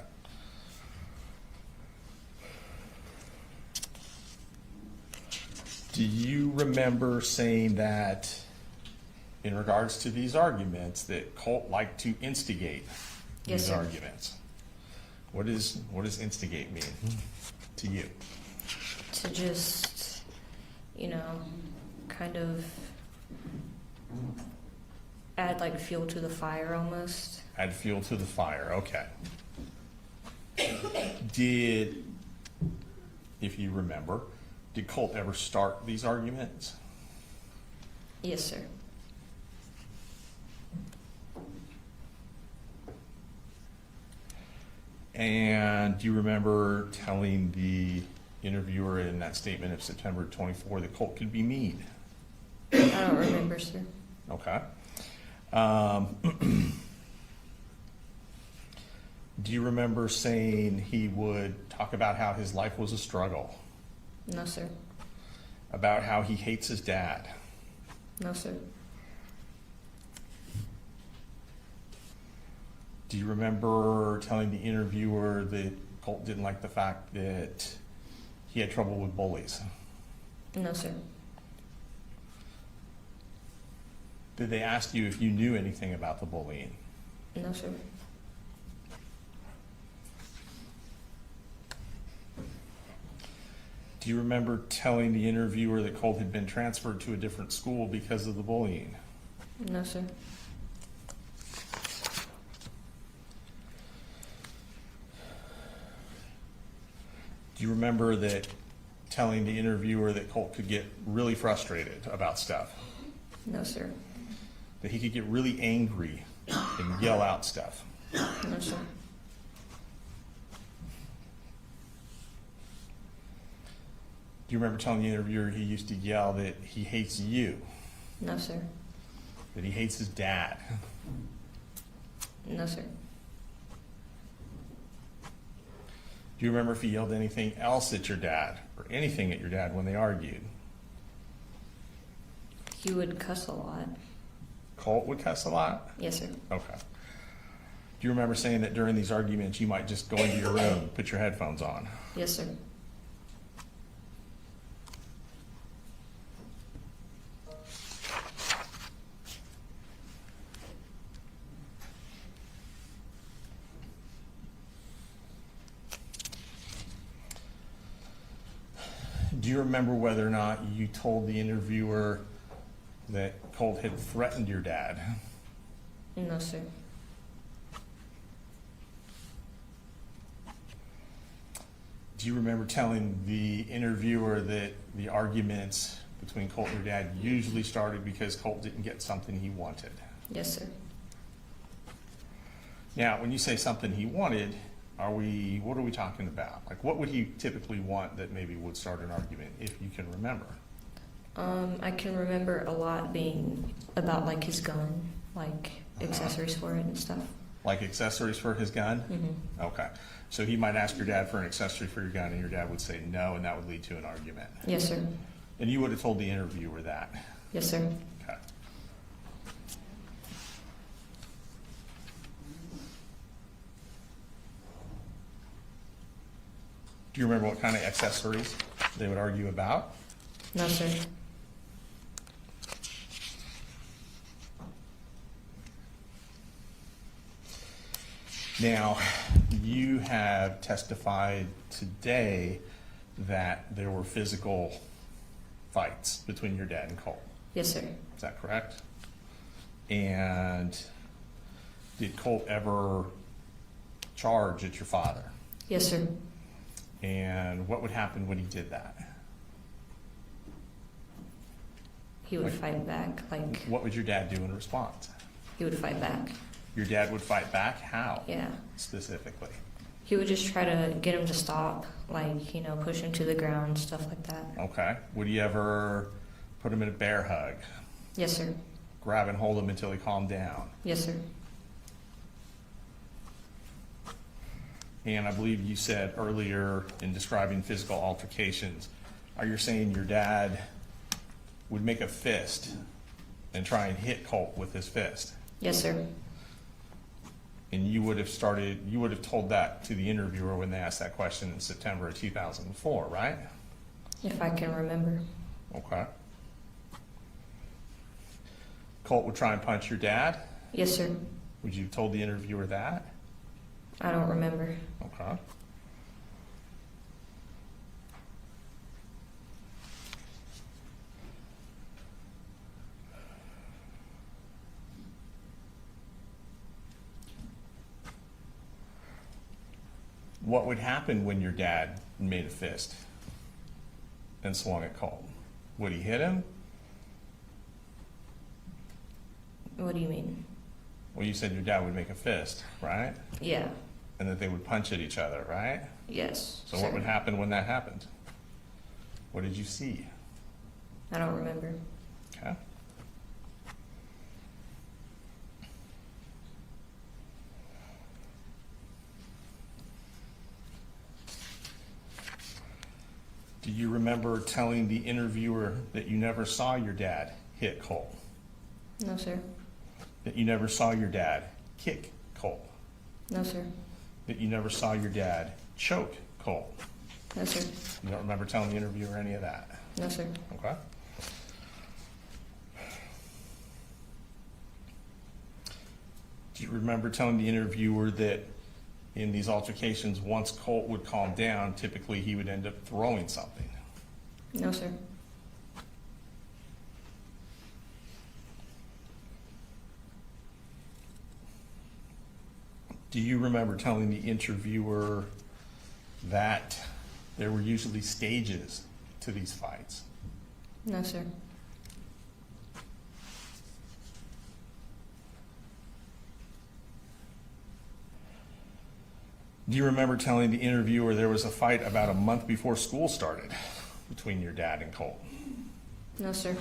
Do you remember saying that in regards to these arguments that Colt liked to instigate Yes, these sir. arguments? What does instigate mean to you? To just, kind of add like fuel to the fire almost. Add fuel to the fire, okay. If you remember, did Colt ever start these arguments? Yes, sir. And do you remember telling the interviewer in that statement of September 24 that Colt could be mean? I don't remember, sir. Okay. Do you remember saying he would talk about how his life was a struggle? No, sir. About how he hates his dad? No, sir. Do you remember telling the interviewer that Colt didn't like the fact that he had trouble with bullies? No, sir. Did they ask you if you knew anything about the bullying? No, sir. Do you remember telling the interviewer that Colt had been transferred to a different school because of the bullying? No, sir. Do you remember that telling the interviewer that Colt could get really frustrated about stuff? No, sir. That he could get really angry and yell out stuff? No, sir. Do you remember telling the interviewer he used to yell that he hates you, No, sir. that he hates his dad? No, sir. Do you remember if he yelled anything else at your dad or anything at your dad when they argued? He would cuss a lot. Colt would cuss a lot? Yes, sir. Okay. Do you remember saying that during these arguments you might just go into your room, put your headphones on? Yes, sir. Do you remember whether or not you told the interviewer that Colt had threatened your dad? No, sir. Do you remember telling the interviewer that the arguments between Colt and your dad usually started because Colt didn't get something he wanted? Yes, sir. Now, when you say something he wanted, what are we talking about? Like, what would he typically want that maybe would start an argument, if you can remember? I can remember a lot being about like his gun, like accessories for it and stuff. Like accessories for his gun? Mm-hmm. Okay. So he might ask your dad for an accessory for your gun, and your dad would say no, and that would lead to an argument. Yes, sir. And you would have told the interviewer that? Yes, sir. Okay. Do you remember what kind of accessories they would argue about? No, sir. Now, you have testified today that there were physical fights between your dad and Colt. Yes, sir. Is that correct? And did Colt ever charge at your father? Yes, sir. And what would happen when he did that? He would fight back. Like, What would your dad do in response? he would fight back. Your dad would fight back? How? Yeah. Specifically? He would just try to get him to stop, like, push him to the ground, stuff like that. Okay. Would he ever put him in a bear hug? Yes, sir. Grab and hold him until he calmed down? Yes, sir. And I believe you said earlier in describing physical altercations, are you saying your dad would make a fist and try and hit Colt with his fist? Yes, sir. And you would have told that to the interviewer when they asked that question in September of 2004, right? If I can remember. Okay. Colt would try and punch your dad? Yes, sir. Would you have told the interviewer that? I don't remember. Okay. What would happen when your dad made a fist and swung at Colt? Would he hit him? What do you mean? Well, you said your dad would make a fist, right? Yeah. And that they would punch at each other, right? Yes. So sir. what would happen when that happened? What did you see? I don't remember. Okay. Do you remember telling the interviewer that you never saw your dad hit Colt? No, sir. That you never saw your dad kick Colt? No, sir. That you never saw your dad choke Colt? No, sir. You don't remember telling the interviewer any of that? No, sir. Okay. Do you remember telling the interviewer that in these altercations, once Colt would calm down, typically he would end up throwing something? No, sir. Do you remember telling the interviewer that there were usually stages to these fights? No, sir. Do you remember telling the interviewer there was a fight about a month before school started between your dad and Colt? No, sir.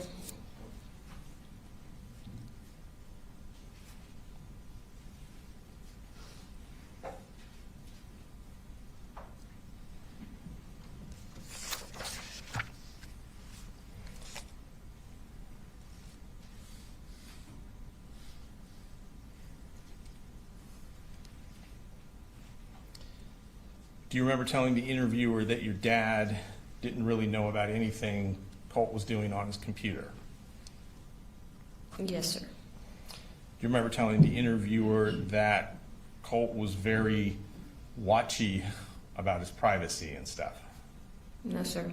Do you remember telling the interviewer that your dad didn't really know about anything Colt was doing on his computer? Yes, sir. Do you remember telling the interviewer that Colt was very watchy about his privacy and stuff? No, sir.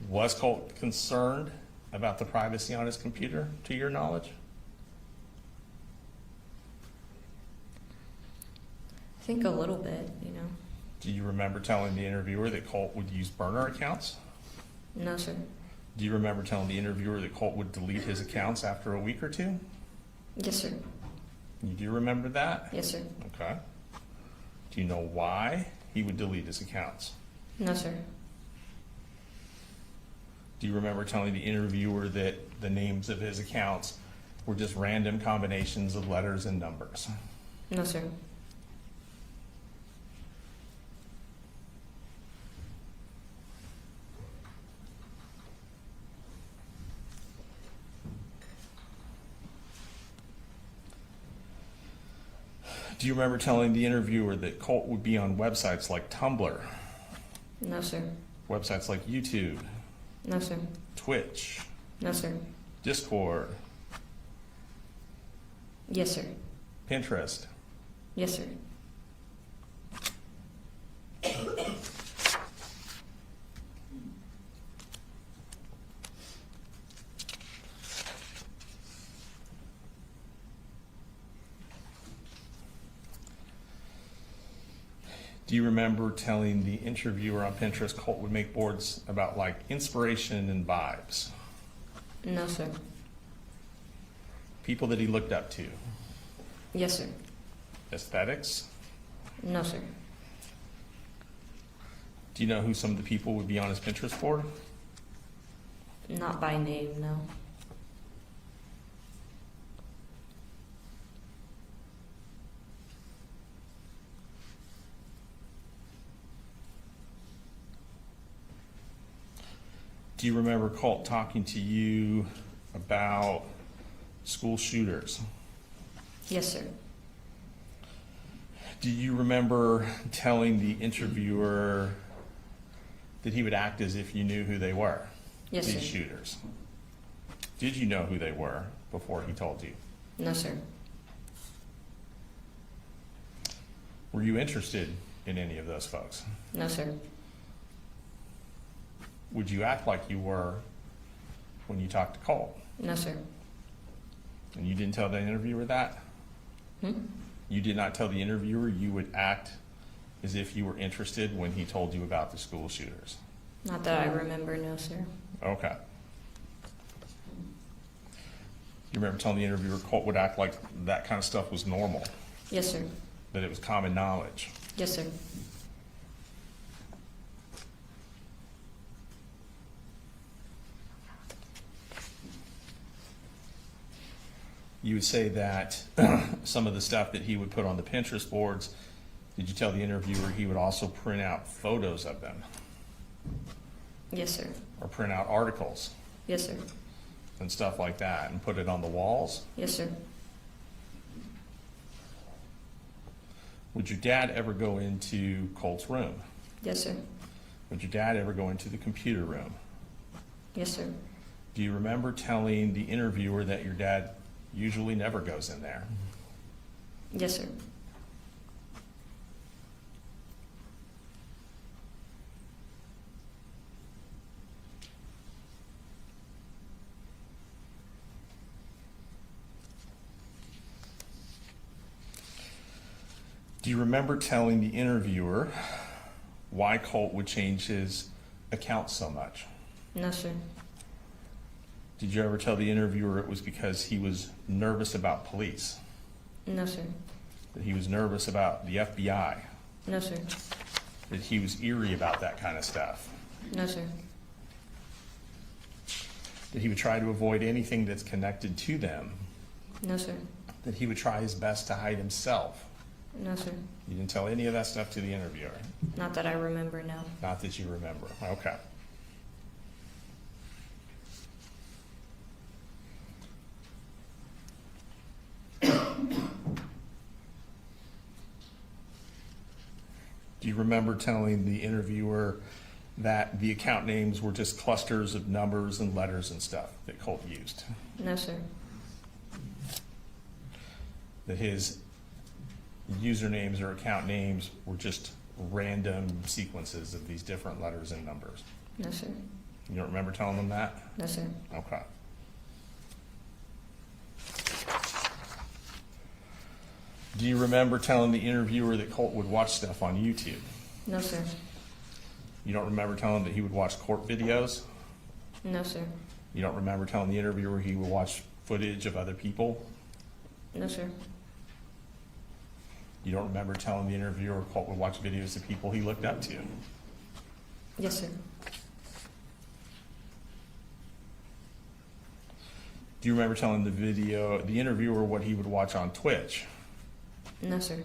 Was Colt concerned about the privacy on his computer, to your knowledge? I think a little bit, you know. Do you remember telling the interviewer that Colt would use burner accounts? No, sir. Do you remember telling the interviewer that Colt would delete his accounts after a week or two? Yes, sir. You do remember that? Yes, sir. Okay. Do you know why he would delete his accounts? No, sir. Do you remember telling the interviewer that the names of his accounts were just random combinations of letters and numbers? No, sir. Do you remember telling the interviewer that Colt would be on websites like Tumblr, No, sir. websites like YouTube, No, sir. Twitch, No, sir. Discord, Yes, sir. Pinterest? Yes, sir. Do you remember telling the interviewer on Pinterest Colt would make boards about like inspiration and vibes? No, sir. People that he looked up to? Yes, sir. Aesthetics? No, sir. Do you know who some of the people would be on his Pinterest board? Not by name, no. Do you remember Colt talking to you about school shooters? Yes, sir. Do you remember telling the interviewer that he would act as if you knew who they were? Yes, These sir. shooters. Did you know who they were before he told you? No, sir. Were you interested in any of those folks? No, sir. Would you act like you were when you talked to Colt? No, sir. And you didn't tell the interviewer that? Hmm? You did not tell the interviewer you would act as if you were interested when he told you about the school shooters? Not that I remember, no, sir. Okay. You remember telling the interviewer Colt would act like that kind of stuff was normal, Yes, sir. that it was common knowledge? Yes, sir. You would say that some of the stuff that he would put on the Pinterest boards, did you tell the interviewer he would also print out photos of them Yes, sir. or print out articles Yes, sir. and stuff like that and put it on the walls? Yes, sir. Would your dad ever go into Colt's room? Yes, sir. Would your dad ever go into the computer room? Yes, sir. Do you remember telling the interviewer that your dad usually never goes in there? Yes, sir. Do you remember telling the interviewer why Colt would change his account so much? No, sir. Did you ever tell the interviewer it was because he was nervous about police? No, sir. That he was nervous about the FBI? No, sir. That he was eerie about that kind of stuff? No, sir. That he would try to avoid anything that's connected to them? No, sir. That he would try his best to hide himself? No, sir. You didn't tell any of that stuff to the interviewer? Not that I remember, no. Not that you remember. Okay. Do you remember telling the interviewer that the account names were just clusters of numbers and letters and stuff that Colt used? No, sir. That his usernames or account names were just random sequences of these different letters and numbers? No, sir. You don't remember telling them that? No, sir. Okay. Do you remember telling the interviewer that Colt would watch stuff on YouTube? No, sir. You don't remember telling him that he would watch court videos? No, sir. You don't remember telling the interviewer he would watch footage of other people? No, sir. You don't remember telling the interviewer Colt would watch videos of people he looked up to? Yes, sir. Do you remember telling the interviewer what he would watch on Twitch? No, sir.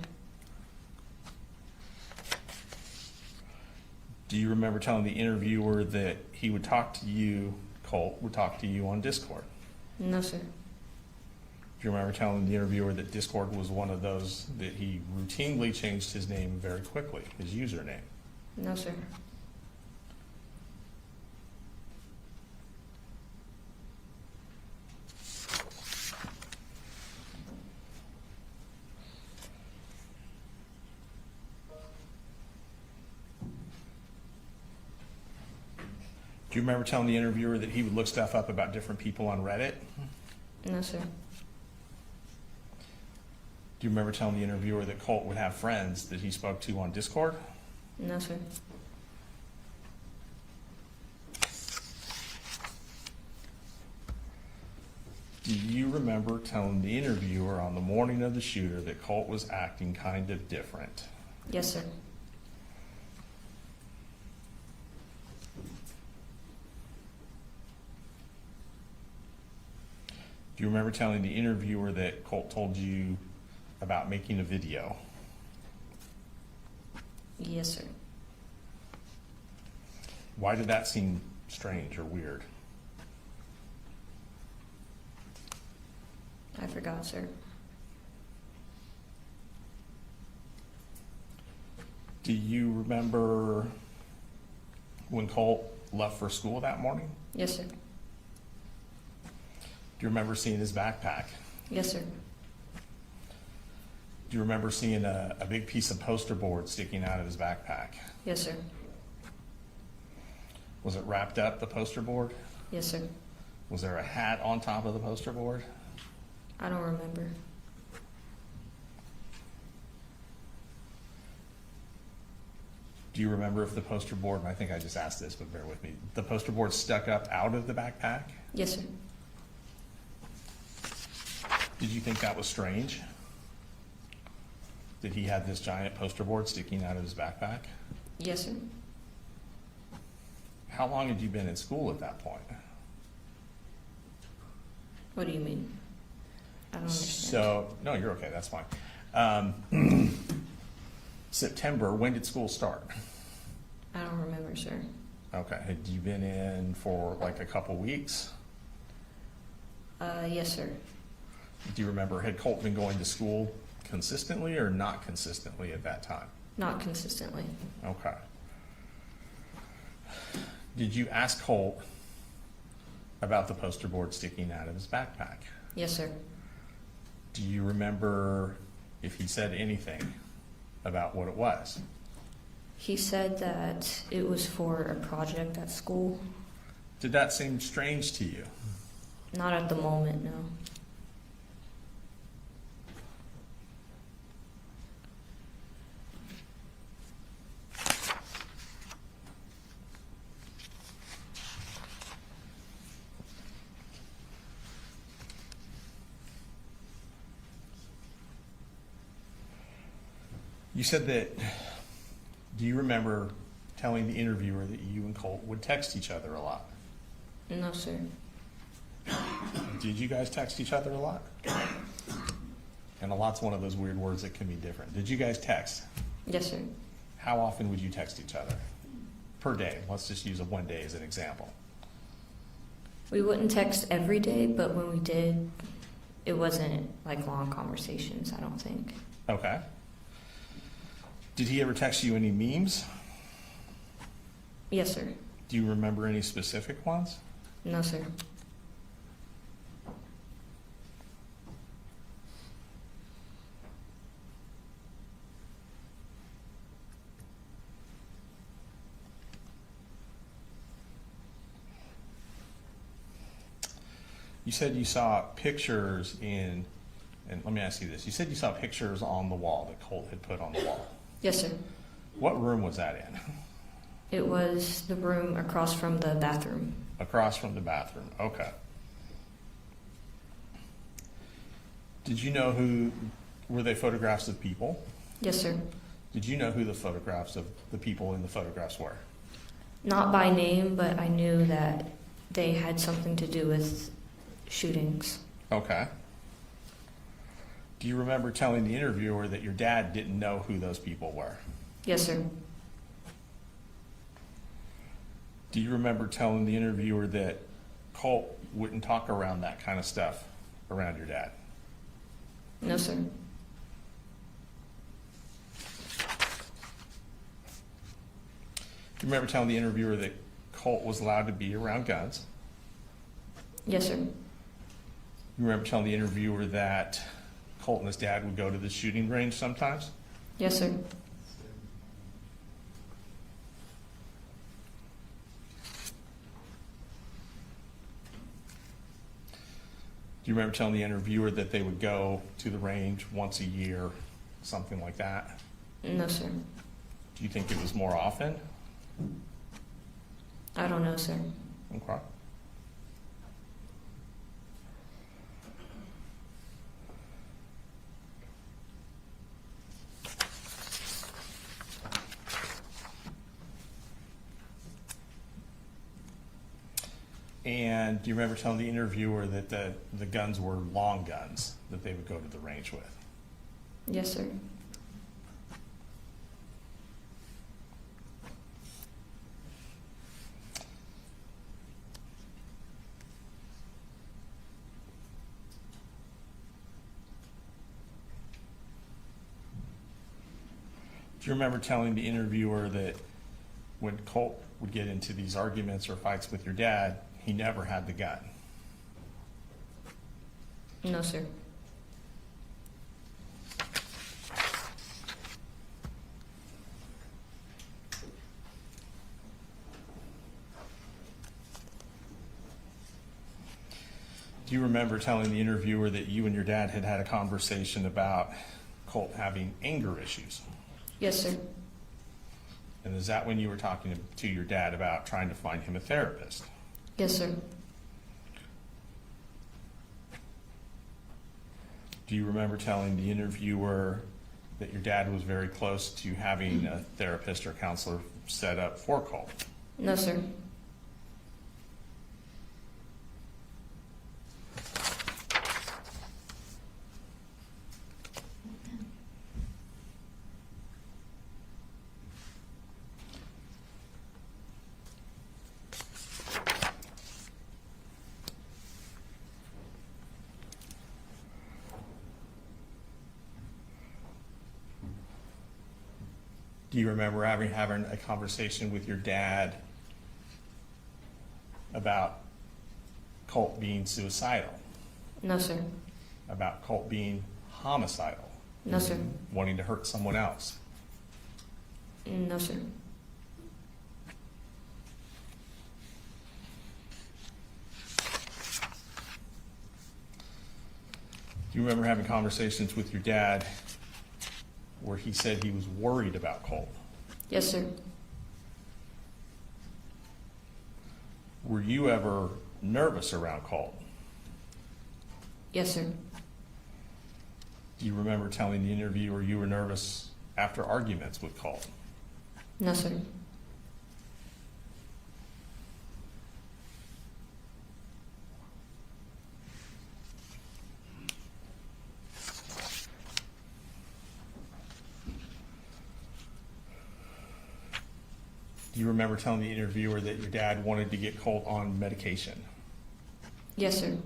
Do you remember telling the interviewer that he would talk to you, Colt would talk to you on Discord? No, sir. Do you remember telling the interviewer that Discord was one of those that he routinely changed his name very quickly, his username? No, sir. Do you remember telling the interviewer that he would look stuff up about different people on Reddit? No, sir. Do you remember telling the interviewer that Colt would have friends that he spoke to on Discord? No, sir. Do you remember telling the interviewer on the morning of the shooter that Colt was acting kind of different? Yes, sir. Do you remember telling the interviewer that Colt told you about making a video? Yes, sir. Why did that seem strange or weird? I forgot, sir. Do you remember when Colt left for school that morning? Yes, sir. Do you remember seeing his backpack? Yes, sir. Do you remember seeing a big piece of poster board sticking out of his backpack? Yes, sir. Was it wrapped up, the poster board? Yes, sir. Was there a hat on top of the poster board? I don't remember. Do you remember if the poster board, and I think I just asked this, but bear with me, the poster board stuck up out of the backpack? Yes, sir. Did you think that was strange? That he had this giant poster board sticking out of his backpack? Yes, sir. How long had you been in school at that point? What do you mean? I don't understand. So, no, you're okay, that's fine. September, when did school start? I don't remember, sir. Okay, had you been in for like a couple weeks? Yes, sir. Do you remember, had Colt been going to school consistently or not consistently at that time? Not consistently. Okay. Did you ask Colt about the poster board sticking out of his backpack? Yes, sir. Do you remember if he said anything about what it was? He said that it was for a project at school. Did that seem strange to you? Not at the moment, no. You said that, do you remember telling the interviewer that you and Colt would text each other a lot? No, sir. Did you guys text each other a lot? And a lot's one of those weird words that can be different. Did you guys text? Yes, sir. How often would you text each other? Per day. Let's just use a 1 day as an example. We wouldn't text every day, but when we did, it wasn't like long conversations, I don't think. Okay. Did he ever text you any memes? Yes, sir. Do you remember any specific ones? No, sir. You said you saw pictures in, and let me ask you this. You said you saw pictures on the wall that Colt had put on the wall. Yes, sir. What room was that in? It was the room across from the bathroom. Across from the bathroom. Okay. Did you know were they photographs of people? Yes, sir. Did you know who the photographs of the people in the photographs were? Not by name, but I knew that they had something to do with shootings. Okay. Do you remember telling the interviewer that your dad didn't know who those people were? Yes, sir. Do you remember telling the interviewer that Colt wouldn't talk around that kind of stuff around your dad? No, sir. Do you remember telling the interviewer that Colt was allowed to be around guns? Yes, sir. You remember telling the interviewer that Colt and his dad would go to the shooting range sometimes? Yes, sir. Do you remember telling the interviewer that they would go to the range once a year, something like that? No, sir. Do you think it was more often? I don't know, sir. Okay. And do you remember telling the interviewer that the guns were long guns that they would go to the range with? Yes, sir. Do you remember telling the interviewer that when Colt would get into these arguments or fights with your dad, he never had the gun? No, sir. Do you remember telling the interviewer that you and your dad had had a conversation about Colt having anger issues? Yes, sir. And is that when you were talking to your dad about trying to find him a therapist? Yes, sir. Do you remember telling the interviewer that your dad was very close to having a therapist or counselor set up for Colt? No, sir. Do you remember having a conversation with your dad about Colt being suicidal, No, sir. about Colt being homicidal, No, sir. wanting to hurt someone else? No, sir. Do you remember having conversations with your dad where he said he was worried about Colt? Yes, sir. Were you ever nervous around Colt? Yes, sir. Do you remember telling the interviewer you were nervous after arguments with Colt? No, sir. Do you remember telling the interviewer that your dad wanted to get Colt on medication? Yes, sir.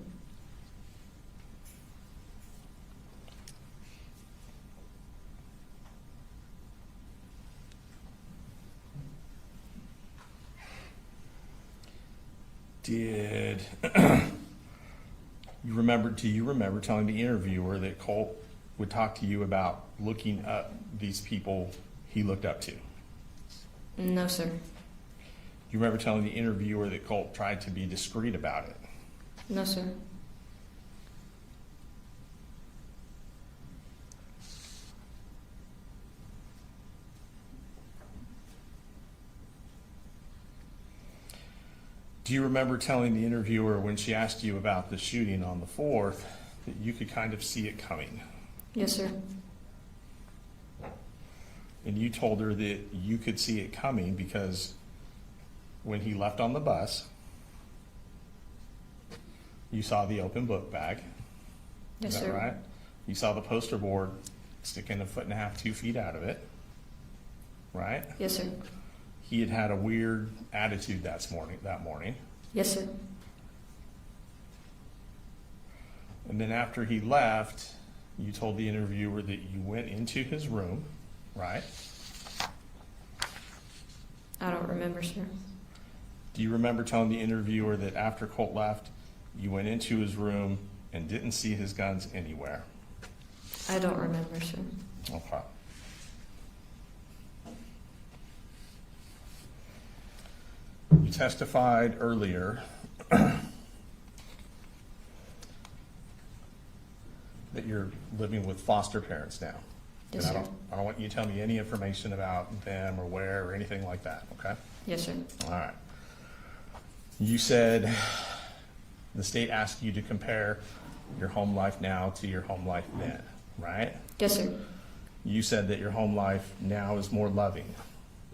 Did do you remember telling the interviewer that Colt would talk to you about looking up these people he looked up to? No, sir. Do you remember telling the interviewer that Colt tried to be discreet about it? No, sir. Do you remember telling the interviewer when she asked you about the shooting on the 4th that you could kind of see it coming? Yes, sir. And you told her that you could see it coming because when he left on the bus, you saw the open book bag. Yes, Is that sir. right? You saw the poster board sticking 1.5 feet, 2 feet out of it, right? Yes, sir. He had had a weird attitude that morning. Yes, sir. And then after he left, you told the interviewer that you went into his room, right? I don't remember, sir. Do you remember telling the interviewer that after Colt left, you went into his room and didn't see his guns anywhere? I don't remember, sir. Okay. You testified earlier that you're living with foster parents now. Yes, And sir. I don't want you to tell me any information about them or where or anything like that, okay? Yes, sir. All right. You said the state asked you to compare your home life now to your home life then, right? Yes, sir. You said that your home life now is more loving.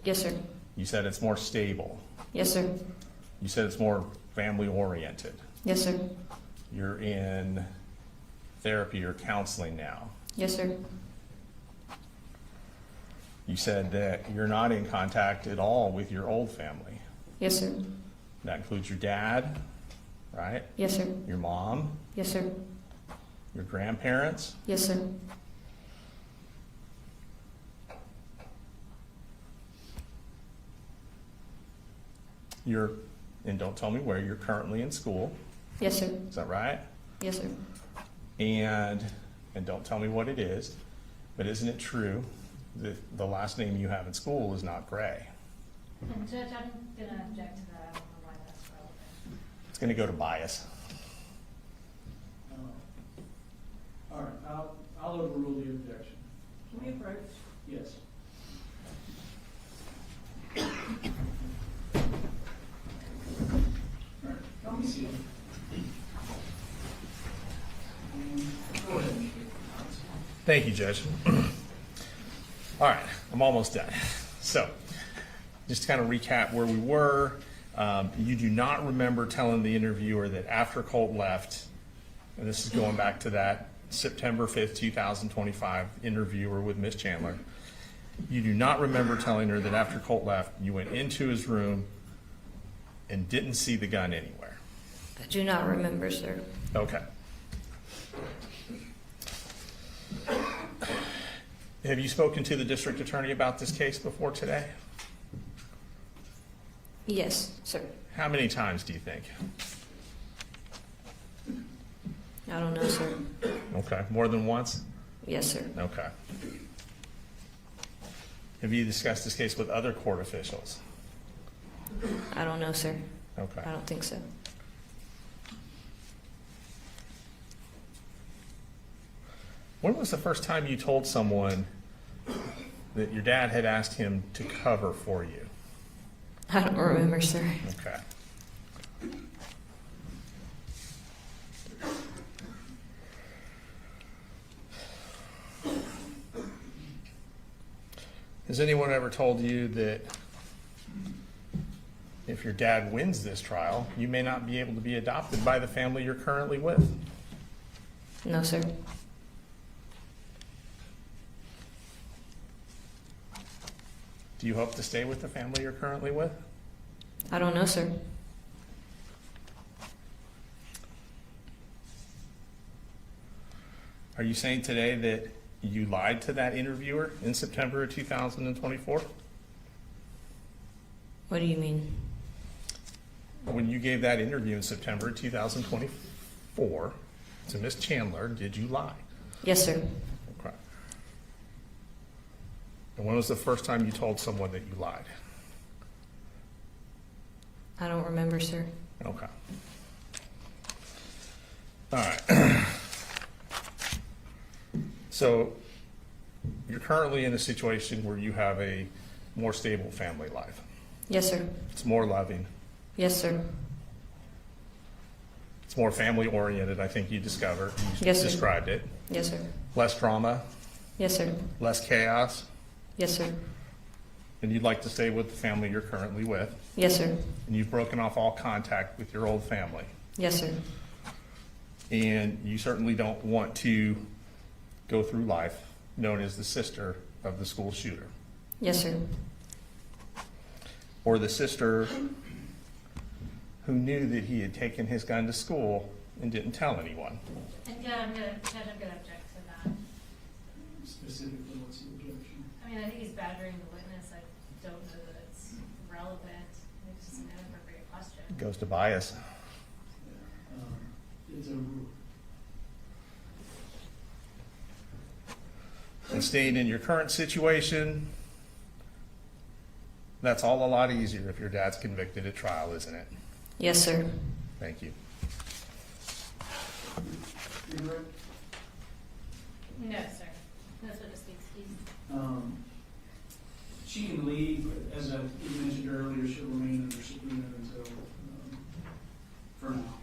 Yes, sir. You said it's more stable. Yes, sir. You said it's more family oriented. Yes, sir. You're in therapy or counseling now. Yes, sir. You said that you're not in contact at all with your old family. Yes, sir. That includes your dad, right? Yes, sir. Your mom, Yes, sir. your grandparents. Yes, sir. And don't tell me where, you're currently in school. Yes, sir. Is that right? Yes, sir. And don't tell me what it is, but isn't it true that the last name you have in school is not Gray? And Judge, I'm gonna object to that. I don't know why that's relevant. It's gonna go to bias. All right, I'll overrule the objection. Can we approach? Yes. All right, come be seated. Go ahead. Thank you, Judge. All right, I'm almost done. So, just to kind of recap where we were, you do not remember telling the interviewer that after Colt left, and this is going back to that September 5th, 2025 interviewer with Miss Chandler, you do not remember telling her that after Colt left, you went into his room and didn't see the gun anywhere. I do not remember, sir. Okay. Have you spoken to the district attorney about this case before today? Yes, sir. How many times do you think? I don't know, sir. Okay, more than once? Yes, sir. Okay. Have you discussed this case with other court officials? I don't know, sir. Okay. I don't think so. When was the first time you told someone that your dad had asked him to cover for you? I don't remember, sir. Okay. Has anyone ever told you that if your dad wins this trial, you may not be able to be adopted by the family you're currently with? No, sir. Do you hope to stay with the family you're currently with? I don't know, sir. Are you saying today that you lied to that interviewer in September of 2024? What do you mean? When you gave that interview in September of 2024 to Miss Chandler, did you lie? Yes, sir. Okay. And when was the first time you told someone that you lied? I don't remember, sir. Okay. All right. So you're currently in a situation where you have a more stable family life. Yes, sir. It's more loving. Yes, sir. It's more family oriented, I think you discovered. You Yes, sir. described it. Yes, sir. Less drama, Yes, sir. less chaos, Yes, sir. and you'd like to stay with the family you're currently with. Yes, sir. And you've broken off all contact with your old family. Yes, sir. And you certainly don't want to go through life known as the sister of the school shooter, Yes, sir. or the sister who knew that he had taken his gun to school and didn't tell anyone. And yeah, I'm gonna object to that. Specifically, what's the objection? I mean, I think he's badgering the witness. I don't know that it's relevant. It's just an inappropriate question. It goes to bias. Yeah. It's over. And staying in your current situation, that's all a lot easier if your dad's convicted at trial, isn't it? Yes, sir. Thank you. You Rick? No, sir. That's what it speaks. She can leave, as you mentioned earlier, she'll remain under subpoena until, for now.